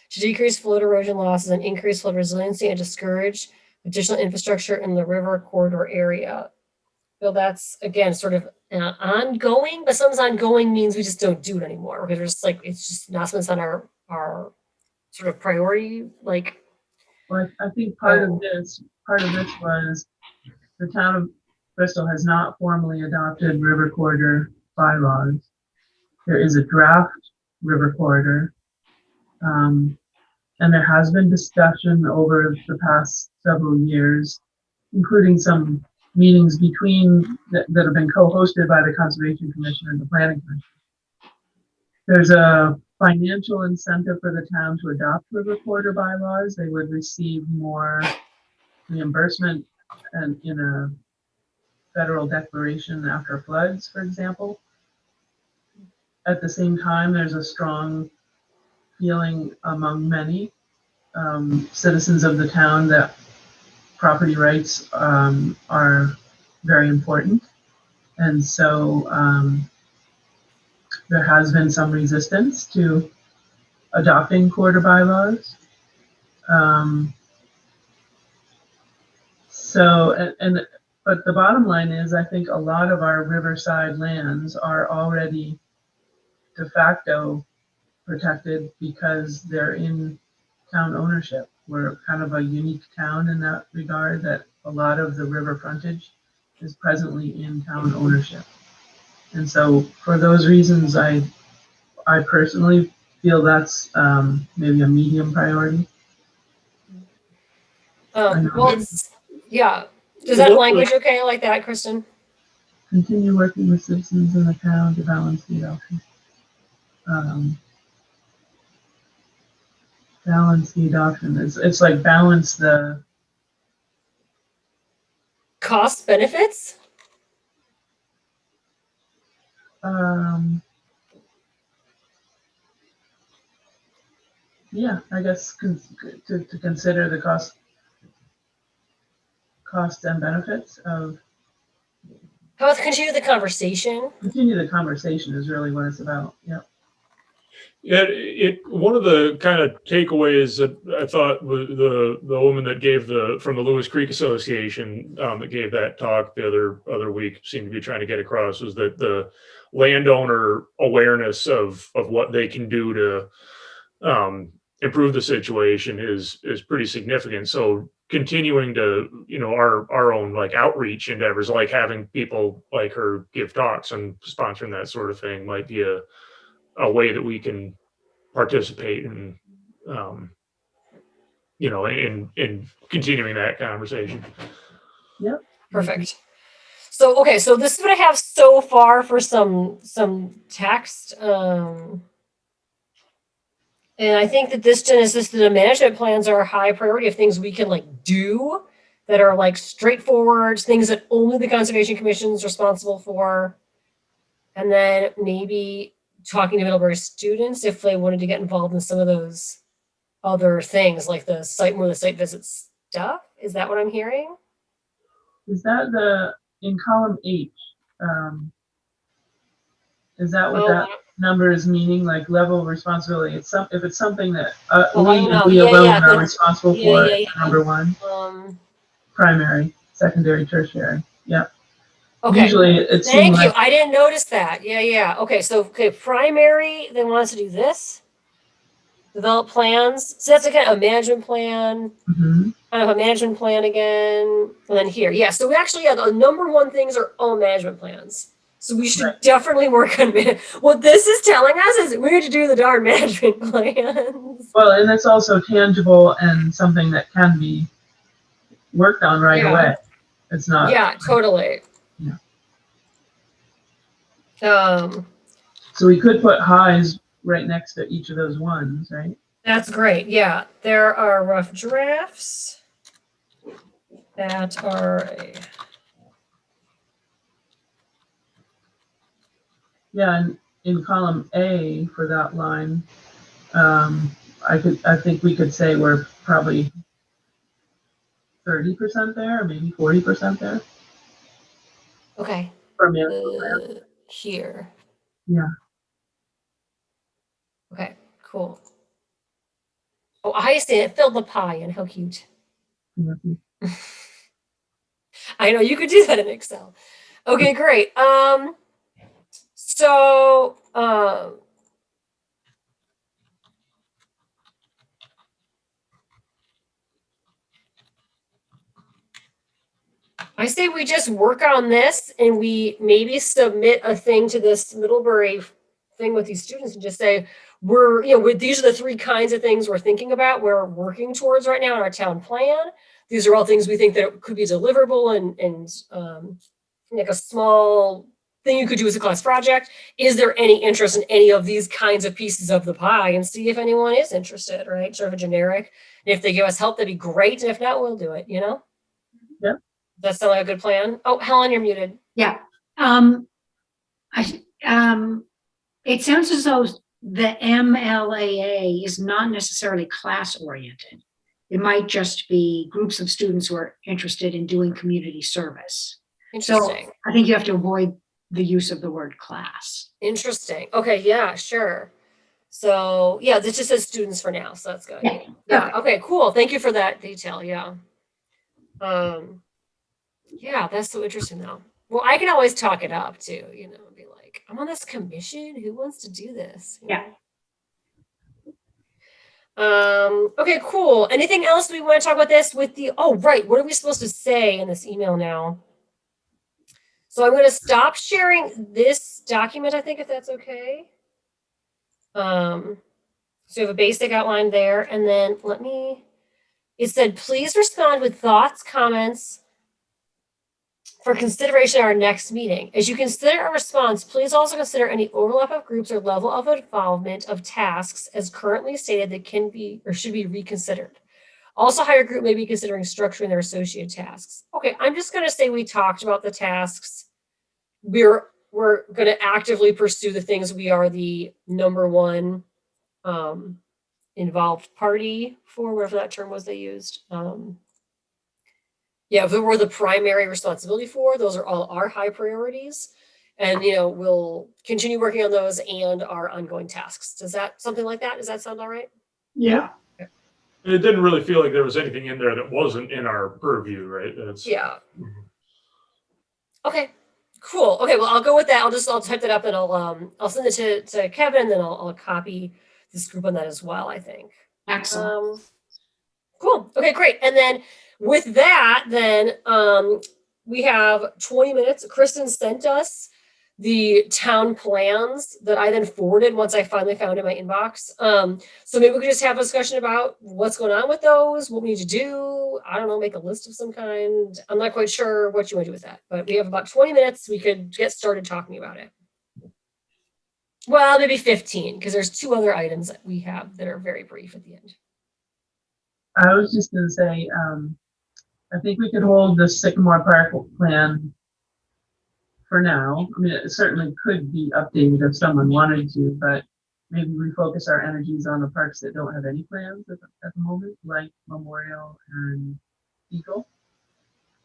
S1: to decrease flood erosion losses and increase flood resiliency and discourage additional infrastructure in the river corridor area. So that's, again, sort of ongoing, but sometimes ongoing means we just don't do it anymore because we're just like, it's just not something that's on our sort of priority, like.
S5: Well, I think part of this was the town of Bristol has not formally adopted river corridor bylaws. There is a draft river corridor, and there has been discussion over the past several years, including some meetings that have been co-hosted by the Conservation Commission and the Planning Commission. There's a financial incentive for the town to adopt river corridor bylaws. They would receive more reimbursement and in a federal declaration after floods, for example. At the same time, there's a strong feeling among many citizens of the town that property rights are very important. And so there has been some resistance to adopting quarter bylaws. But the bottom line is, I think a lot of our riverside lands are already de facto protected because they're in town ownership. We're kind of a unique town in that regard, that a lot of the river frontage is presently in town ownership. And so for those reasons, I personally feel that's maybe a medium priority.
S1: Well, yeah. Is that language okay like that, Kristen?
S5: Continue working with citizens in the town to balance the adoption. Balance the adoption. It's like balance the
S1: Cost benefits?
S5: yeah, I guess to consider the costs and benefits of.
S1: How about continue the conversation?
S5: Continue the conversation is really what it's about. Yeah.
S3: Yeah, one of the kind of takeaways that I thought was the woman that gave from the Lewis Creek Association that gave that talk the other week seemed to be trying to get across was that the landowner awareness of what they can do to improve the situation is pretty significant. So continuing to, our own like outreach endeavors, like having people like her give talks and sponsoring that sort of thing might be a way that we can participate in, in continuing that conversation.
S5: Yep.
S1: Perfect. So, okay, so this is what I have so far for some text. And I think that this assisted management plans are a high priority of things we can like do that are like straightforward, things that only the Conservation Commission is responsible for. And then maybe talking to Middlebury students if they wanted to get involved in some of those other things like the site visit stuff. Is that what I'm hearing?
S5: Is that in column H? Is that what that number is meaning? Like level of responsibility? If it's something that we alone are responsible for. Number one. Primary, secondary, tertiary. Yep.
S1: Okay.
S5: Usually it's.
S1: Thank you. I didn't notice that. Yeah. Okay. So primary, they want us to do this. Develop plans. So that's a kind of a management plan.
S5: Mm-hmm.
S1: Kind of a management plan again. And then here. Yeah. So we actually, the number one things are all management plans. So we should definitely work on what this is telling us is we need to do the darn management plans.
S5: Well, and it's also tangible and something that can be worked on right away. It's not.
S1: Yeah, totally.
S5: Yeah.
S1: So
S5: we could put highs right next to each of those ones, right?
S1: That's great. Yeah, there are rough drafts that are
S5: Yeah, and in column A for that line, I think we could say we're probably 30% there, or maybe 40% there.
S1: Okay.
S5: For
S1: here.
S5: Yeah.
S1: Okay, cool. Oh, I see it filled the pie and how cute.
S5: Mm-hmm.
S1: I know you could do that in Excel. Okay, great. So I say we just work on this and we maybe submit a thing to this Middlebury thing with these students and just say, these are the three kinds of things we're thinking about, we're working towards right now in our town plan. These are all things we think that could be deliverable and like a small thing you could do as a class project. Is there any interest in any of these kinds of pieces of the pie, and see if anyone is interested, right? Sort of a generic. And if they give us help, that'd be great. And if not, we'll do it,
S5: Yep.
S1: Does that sound like a good plan? Oh, Helen, you're muted.
S2: Yeah. It sounds as though the MLAA is not necessarily class oriented. It might just be groups of students who are interested in doing community service.
S1: Interesting.
S2: So I think you have to avoid the use of the word class.
S1: Interesting. Okay, yeah, sure. So yeah, this just says students for now, so that's good.
S2: Yeah.
S1: Yeah, okay, cool. Thank you for that detail. Yeah. Yeah, that's so interesting though. Well, I can always talk it up too, be like, I'm on this commission. Who wants to do this?
S2: Yeah.
S1: Okay, cool. Anything else we want to talk about this with oh, right. What are we supposed to say in this email now? So I'm going to stop sharing this document, I think, if that's okay. So you have a basic outline there, and then it said, please respond with thoughts, comments for consideration at our next meeting. As you consider a response, please also consider any overlap of groups or level of involvement of tasks as currently stated that can be or should be reconsidered. Also, higher group may be considering structuring their associated tasks. Okay, I'm just going to say we talked about the tasks. We're going to actively pursue the things we are the number one involved party for, whatever that term was they used. Yeah, if we were the primary responsibility for, those are all our high priorities. And, we'll continue working on those and our ongoing tasks. Does that, something like that? Does that sound all right?
S2: Yeah.
S3: It didn't really feel like there was anything in there that wasn't in our purview, right?
S1: Yeah. Okay, cool. Okay, well, I'll go with that. I'll type that up and I'll send it to Kevin, and then I'll copy this group on that as well, I think.
S2: Excellent.
S1: Cool. Okay, great. And then with that, we have 20 minutes. Kristen sent us the town plans that I then forwarded once I finally found in my inbox. So maybe we could just have a discussion about what's going on with those, what we need to do. I don't know, make a list of some kind. I'm not quite sure what you want to do with that, but we have about 20 minutes. We could get started talking about it. Well, maybe 15, because there's 2 other items that we have that are very brief at the end.
S5: I was just going to say, I think we could hold the Sycamore Park plan for now. I mean, it certainly could be updated if someone wanted to, but maybe we focus our energies on the parks that don't have any plans at the moment, like Memorial and Eagle.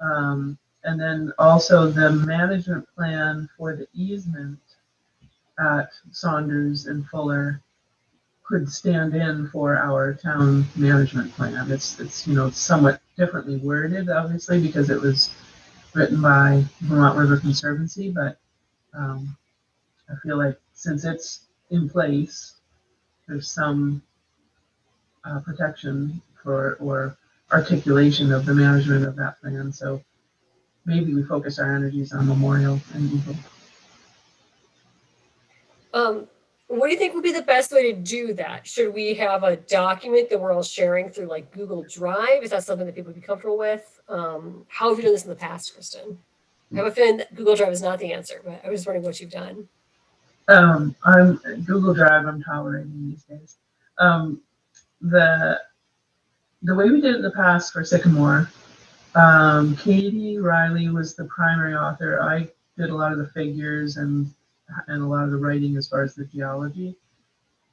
S5: And then also the management plan for the easement at Saunders and Fuller could stand in for our town management plan. It's somewhat differently worded, obviously, because it was written by Vermont River Conservancy, but I feel like since it's in place, there's some protection for or articulation of the management of that plan. So maybe we focus our energies on Memorial and Eagle.
S1: What do you think would be the best way to do that? Should we have a document that we're all sharing through like Google Drive? Is that something that people would be comfortable with? How have you done this in the past, Kristen? I have a feeling that Google Drive is not the answer, but I was just wondering what you've done.
S5: I'm Google Drive. I'm tolerating these days. The way we did it in the past for Sycamore, Katie Riley was the primary author. I did a lot of the figures and a lot of the writing as far as the geology.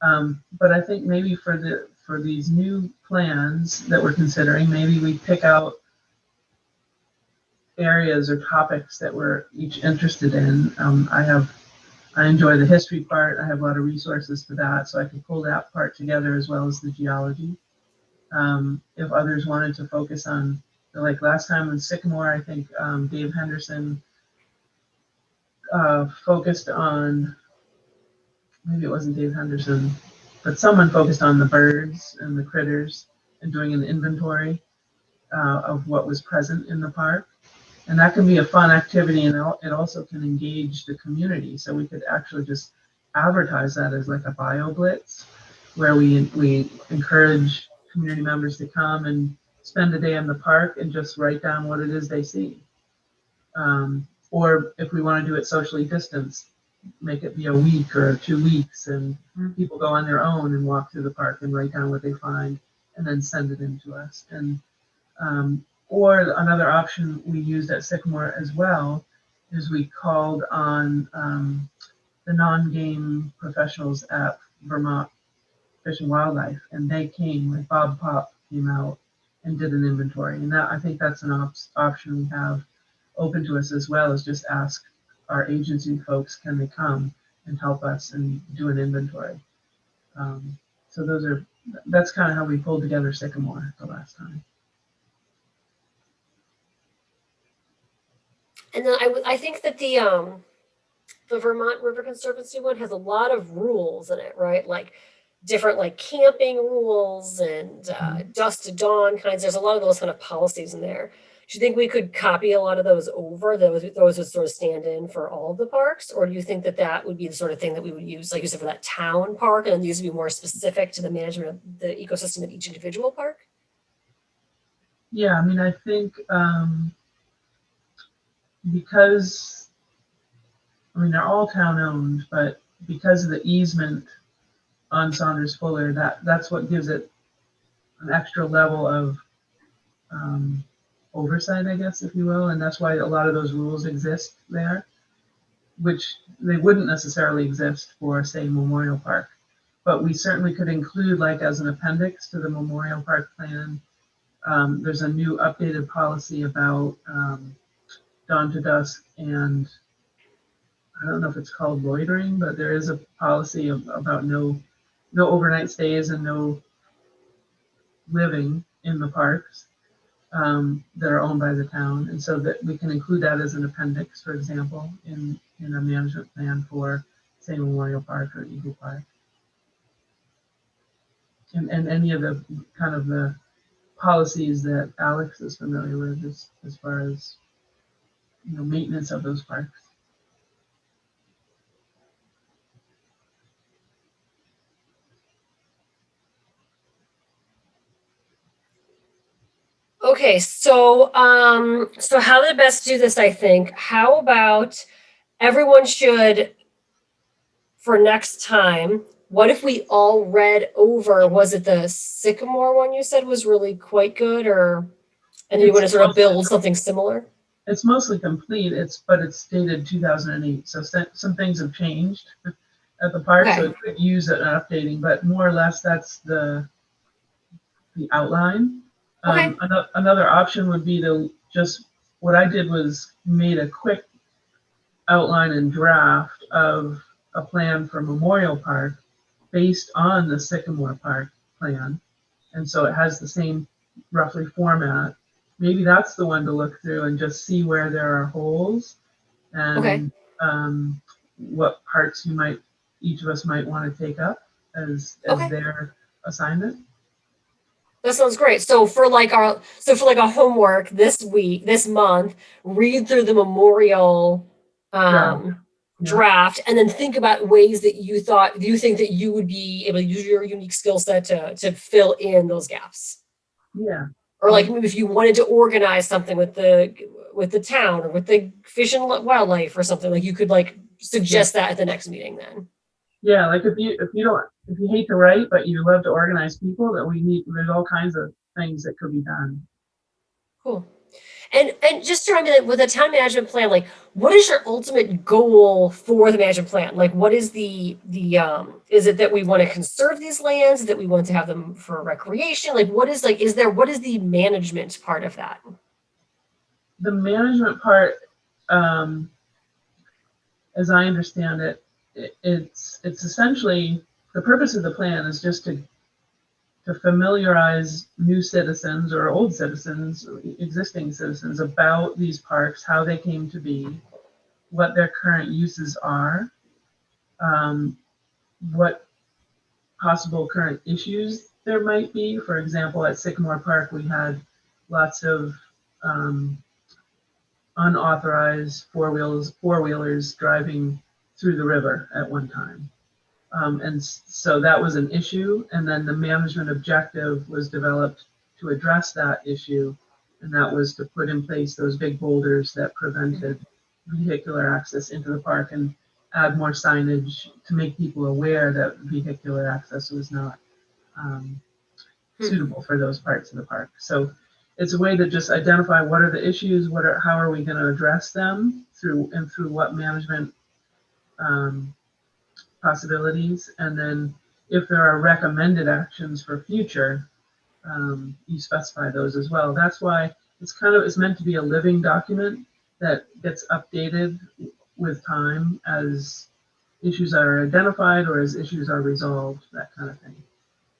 S5: But I think maybe for these new plans that we're considering, maybe we pick out areas or topics that we're each interested in. I enjoy the history part. I have a lot of resources for that, so I can pull that part together as well as the geology. If others wanted to focus on, like last time in Sycamore, I think Dave Henderson focused on, maybe it wasn't Dave Henderson, but someone focused on the birds and the critters and doing an inventory of what was present in the park. And that can be a fun activity, and it also can engage the community. So we could actually just advertise that as like a bio blitz, where we encourage community members to come and spend a day in the park and just write down what it is they see. Or if we want to do it socially distanced, make it be a week or 2 weeks, and people go on their own and walk through the park and write down what they find and then send it in to us. And or another option we used at Sycamore as well is we called on the non-game professionals at Vermont Fish and Wildlife, and they came, like Bob Pop came out and did an inventory. And that, I think that's an option we have open to us as well, is just ask our agency folks, can they come and help us and do an inventory. So that's kind of how we pulled together Sycamore the last time.
S1: And then I think that the Vermont River Conservancy one has a lot of rules in it, right? Like different like camping rules and dusk to dawn kinds. There's a lot of those kind of policies in there. Do you think we could copy a lot of those over? Those would sort of stand in for all of the parks, or do you think that that would be the sort of thing that we would use, like you said, for that town park, and these would be more specific to the management of the ecosystem of each individual park?
S5: Yeah, I mean, I think because, I mean, they're all town owned, but because of the easement on Saunders Fuller, that's what gives it an extra level of oversight, I guess, if you will. And that's why a lot of those rules exist there, which they wouldn't necessarily exist for, say, Memorial Park. But we certainly could include, like as an appendix to the Memorial Park plan, there's a new updated policy about dawn to dusk, and I don't know if it's called loitering, but there is a policy about no overnight stays and no living in the parks that are owned by the town. And so that we can include that as an appendix, for example, in a management plan for, say, Memorial Park or Eagle Park. And any of the kind of the policies that Alex is familiar with as far as, you know, maintenance of those parks.
S1: Okay, so so how to best do this, I think. How about everyone should, for next time, what if we all read over, was it the Sycamore one you said was really quite good, or and you want to sort of build something similar?
S5: It's mostly complete. But it's dated 2008, so some things have changed at the park, so it could use an updating. But more or less, that's the outline.
S1: Okay.
S5: Another option would be to just, what I did was made a quick outline and draft of a plan for Memorial Park based on the Sycamore Park plan. And so it has the same roughly format. Maybe that's the one to look through and just see where there are holes and what parts each of us might want to take up as their assignment.
S1: That sounds great. So for like a homework this month, read through the Memorial draft, and then think about ways that you think that you would be able to use your unique skill set to fill in those gaps.
S5: Yeah.
S1: Or like maybe if you wanted to organize something with the town or with the Fish and Wildlife or something, like you could like suggest that at the next meeting then.
S5: Yeah, like if you hate to write but you love to organize people, there's all kinds of things that could be done.
S1: Cool. And just to remind me, with a town management plan, like what is your ultimate goal for the management plan? Like what is is it that we want to conserve these lands, that we want to have them for recreation? Like what is the management part of that?
S5: The management part, as I understand it, it's essentially, the purpose of the plan is just to familiarize new citizens or old citizens, existing citizens, about these parks, how they came to be, what their current uses are, what possible current issues there might be. For example, at Sycamore Park, we had lots of unauthorized four-wheelers driving through the river at one time. And so that was an issue. And then the management objective was developed to address that issue. And that was to put in place those big boulders that prevented vehicular access into the park and add more signage to make people aware that vehicular access was not suitable for those parts of the park. So it's a way to just identify what are the issues, how are we going to address them through what management possibilities, and then if there are recommended actions for future, you specify those as well. That's why it's meant to be a living document that gets updated with time as issues are identified or as issues are resolved, that kind of thing.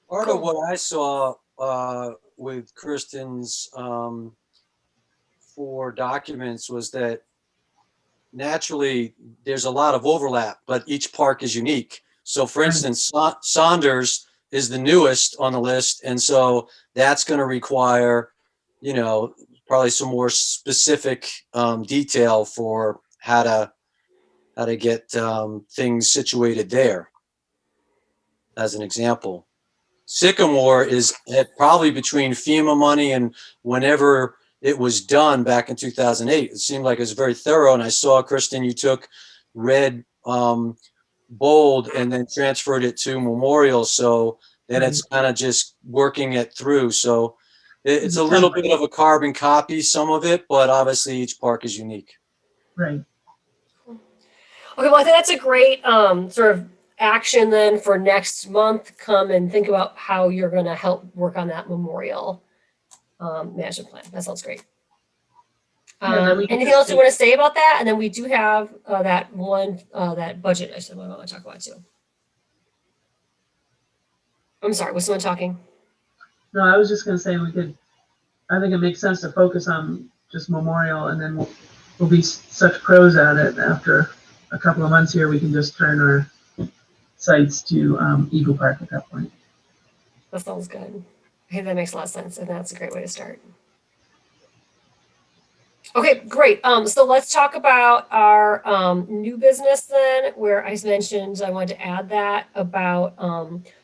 S7: Part of what I saw with Kristen's 4 documents was that naturally there's a lot of overlap, but each park is unique. So for
S5: Right.
S7: instance, Saunders is the newest on the list. And so that's going to require, you know, probably some more specific detail for how to get things situated there, as an example. Sycamore is probably between FEMA money and whenever it was done back in 2008. It seemed like it was very thorough. And I saw, Kristen, you took red bold and then transferred it to Memorial. So then it's kind of just working it through. So it's a little bit of a carbon copy, some of it, but obviously each park is unique.
S5: Right.
S1: Okay, well, I think that's a great sort of action then for next month. Come and think about how you're going to help work on that memorial management plan. That sounds great. Anything else you want to say about that? And then we do have that one, that budget I want to talk about too. I'm sorry, was someone talking?
S5: No, I was just going to say I think it makes sense to focus on just Memorial, and then we'll be such pros at it after a couple of months here, we can just turn our sights to Eagle Park at that point.
S1: That sounds good. I think that makes a lot of sense, and that's a great way to start. Okay, great. So let's talk about our new business then, where I mentioned I wanted to add that about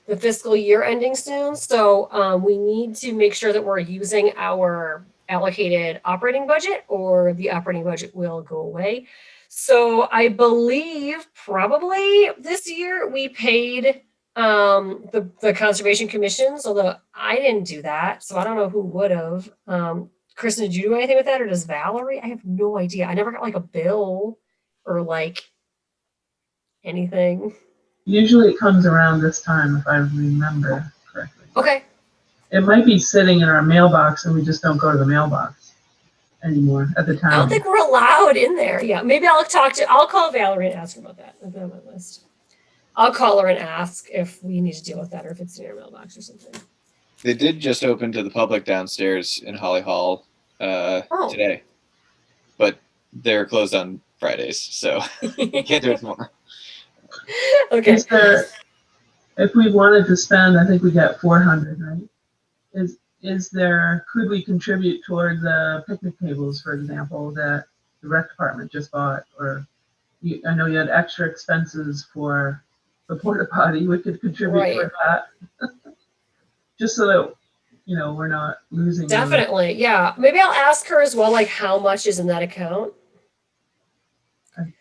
S1: the fiscal year ending soon. So we need to make sure that we're using our allocated operating budget, or the operating budget will go away. So I believe probably this year we paid the Conservation Commissions, although I didn't do that, so I don't know who would have. Kristen, did you do anything with that, or does Valerie? I have no idea. I never got like a bill or like anything.
S5: Usually it comes around this time, if I remember correctly.
S1: Okay.
S5: It might be sitting in our mailbox and we just don't go to the mailbox anymore at the
S1: I
S5: time.
S1: don't think we're allowed in there. Yeah, maybe I'll call Valerie and ask her about that. I'll put it on my list. I'll call her and ask if we need to deal with that or if it's in our mailbox or something.
S4: They did just open to the public downstairs in Holly Hall today, but they're closed on Fridays, so you can't do it tomorrow.
S1: Okay.
S5: If we wanted to spend, I think we got 400, right? Could we contribute toward the picnic tables, for example, that the rec department just bought? Or I know you had extra expenses for the porta potty. We could contribute toward that. Just so that, we're not losing.
S1: Definitely. Yeah. Maybe I'll ask her as well, like how much is in that account.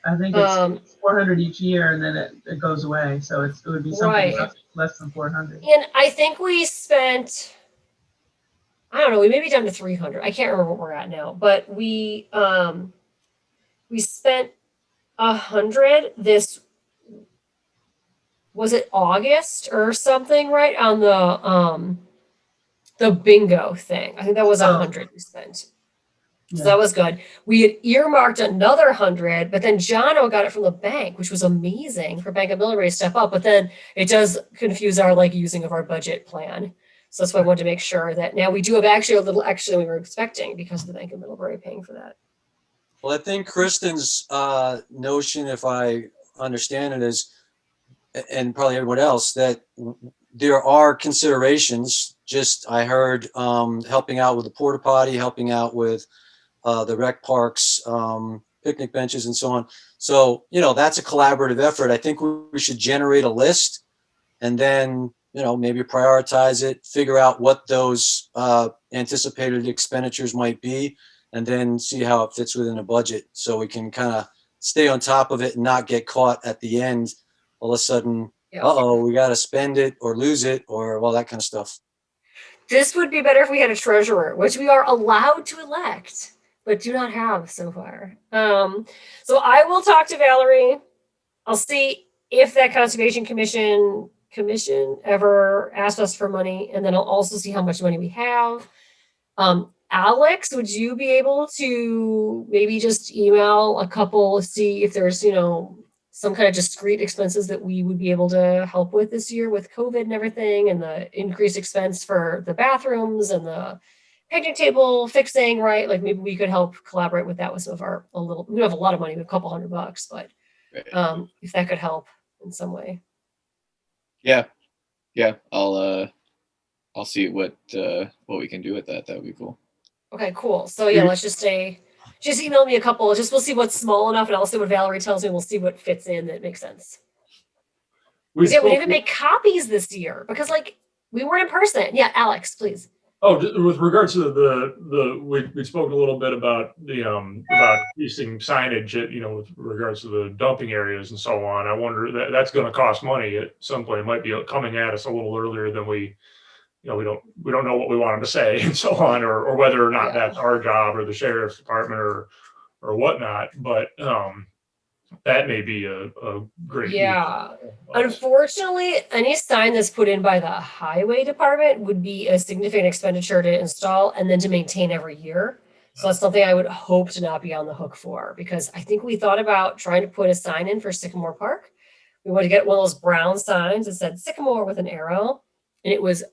S5: I think it's 400 each year, and then it goes away. So it would be something less than 400.
S1: And I think we spent, I don't know, we may be down to 300. I can't remember what we're at now, but we spent 100 this, was it August or something, right? On the bingo thing. I think that was 100 we spent. So that was good. We had earmarked another 100, but then Jono got it from the bank, which was amazing for Bank of Millbury to step up. But then it does confuse our using of our budget plan. So that's why I wanted to make sure that now we do have actually a little extra than we were expecting because of the Bank of Millbury paying for that.
S7: Well, I think Kristen's notion, if I understand it, is, and probably everyone else, that there are considerations. Just I heard helping out with the porta potty, helping out with the rec parks, picnic benches, and so on. So, that's a collaborative effort. I think we should generate a list and then, maybe prioritize it, figure out what those anticipated expenditures might be, and then see how it fits within a budget so we can kind of stay on top of it and not get caught at the end. All of a sudden, we got to spend it or lose it or that kind of stuff.
S1: This would be better if we had a treasurer, which we are allowed to elect, but do not have so far. So I will talk to Valerie. I'll see if that Conservation Commission ever asked us for money, and then I'll also see how much money we have. Alex, would you be able to maybe just email a couple, see if there's, some kind of discrete expenses that we would be able to help with this year with COVID and everything, and the increased expense for the bathrooms and the picnic table fixing, right? Like maybe we could help collaborate with that with some of our, we don't have a lot of money, we have a couple $100, but
S4: Right.
S1: if that could help in some way.
S4: Yeah. I'll see what we can do with that. That would be cool.
S1: Okay, cool. So yeah, let's just email me a couple. We'll see what's small enough, and I'll see what Valerie tells me. We'll see what fits in that makes sense. We didn't make copies this year because we weren't in person. Yeah, Alex, please.
S3: Oh, with regards to we spoke a little bit about about increasing signage with regards to the dumping areas and so on. I wonder that's going to cost money at some point. It might be coming at us a little earlier than we don't know what we want them to say and so on, or whether or not that's our job or the sheriff's department or whatnot. But that may be a great.
S1: Yeah. Unfortunately, any sign that's put in by the highway department would be a significant expenditure to install and then to maintain every year. So that's something I would hope to not be on the hook for, because I think we thought about trying to put a sign in for Sycamore Park. We wanted to get one of those brown signs that said Sycamore with an arrow, and it was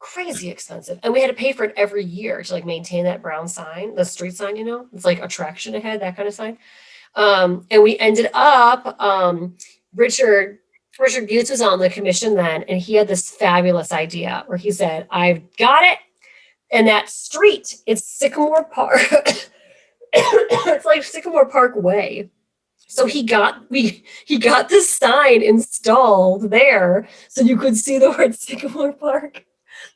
S1: crazy expensive, and we had to pay for it every year to maintain that brown sign, the street sign, it's like attraction ahead, that kind of sign. And we ended up Richard Butz was on the commission then, and he had this fabulous idea where he said, I've got it, and that street, it's Sycamore Park. It's like Sycamore Park Way. So he got this sign installed there so you could see the word Sycamore Park.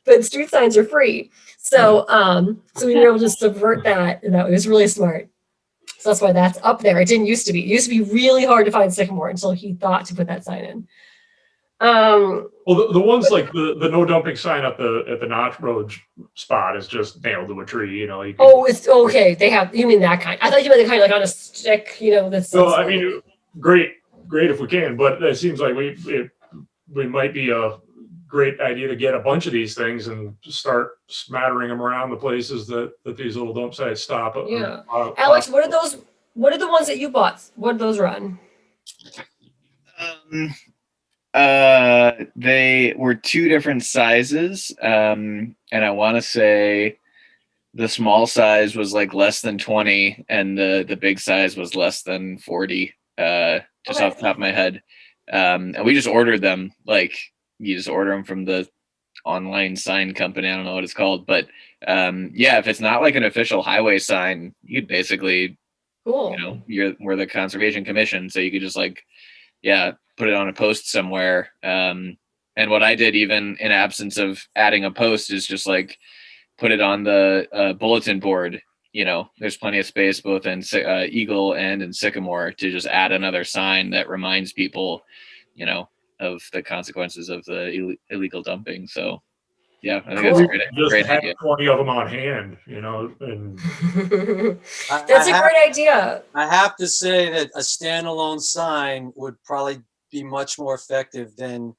S1: But street signs are free. So we were able to subvert that, and that was really smart. So that's why that's up there. It didn't used to be. It used to be really hard to find Sycamore until he thought to put that sign in.
S3: Well, the ones like the no dumping sign at the Notch Road spot is just nailed to a tree.
S1: It's okay. You mean that kind? I thought you meant the kind on a stick. That's.
S3: So I mean, great if we can, but it seems like we might be a great idea to get a bunch of these things and start smattering them around the places that these little dump sites stop.
S1: Yeah. Alex, what are those? What are the ones that you bought? What do those run?
S4: They were two different sizes. And I want to say the small size was less than 20 and the big size was less than 40, just off the top of my head. And we just ordered them. You just order them from the online sign company. I don't know what it's called, but if it's not an official highway sign, you could basically,
S1: cool.
S4: We're the Conservation Commission, so you could just put it on a post somewhere. And what I did, even in absence of adding a post, is just put it on the bulletin board. There's plenty of space both in Eagle and in Sycamore to just add another sign that reminds people, of the consequences of the illegal dumping. So yeah, I think that's a great idea.
S3: 20 of them on hand, and
S1: that's a great idea.
S7: I have to say that a standalone sign would probably be much more effective than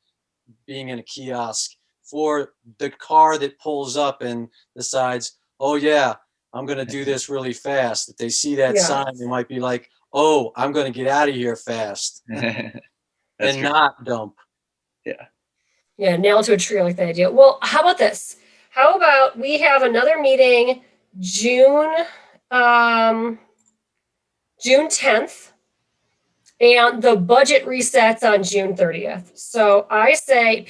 S7: being in a kiosk for the car that pulls up and decides, oh yeah, I'm going to do this really fast. If they see that sign, they might be like, oh, I'm going to get out of here fast. And true. Not dump.
S1: Yeah, nailed to a tree. I like that idea. Well, how about this? How about we have another meeting June 10th, and the budget resets on June 30th. So I say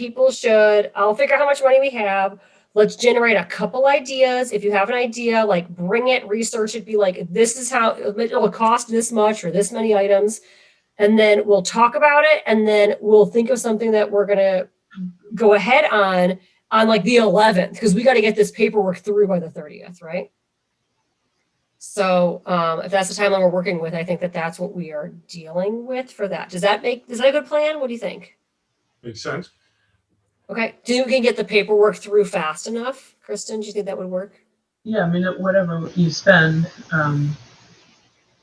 S1: I'll figure out how much money we have. Let's generate a couple ideas. If you have an idea, bring it, research it, be this is how it'll cost this much or this many items. And then we'll talk about it, and then we'll think of something that we're going to go ahead on the 11th, because we got to get this paperwork through by the 30th, right? So if that's the timeline we're working with, I think that's what we are dealing with for that. Is that a good plan? What do you think?
S3: Makes sense.
S1: Okay. Do you think we can get the paperwork through fast enough? Kristen, do you think that would work?
S5: Yeah, I mean, whatever you spend,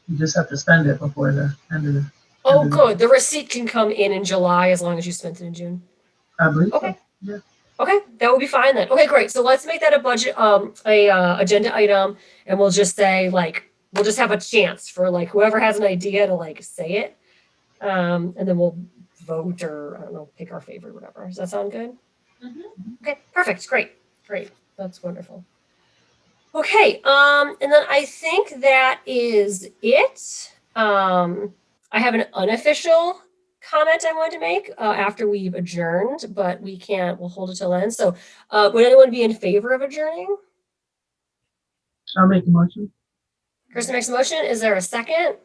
S5: you just have to spend it before the end of the.
S1: Oh, good. The receipt can come in July as long as you spent it in June.
S5: I believe.
S1: Okay.
S5: So. Yeah.
S1: Okay, that would be fine then. Okay, great. So let's make that a budget, agenda item, and we'll just say like, we'll just have a chance for like whoever has an idea to like say it. And then we'll vote or I don't know, pick our favorite, whatever. Does that sound good? Okay, perfect. Great. That's wonderful. Okay, and then I think that is it. I have an unofficial comment I wanted to make after we've adjourned, but we'll hold it till then. So, would anyone be in favor of adjourning?
S5: I'll make a motion.
S1: Kristen makes a motion. Is there a second?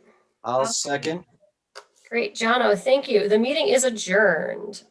S7: I'll second.
S1: Great, Jono, thank you. The meeting is adjourned.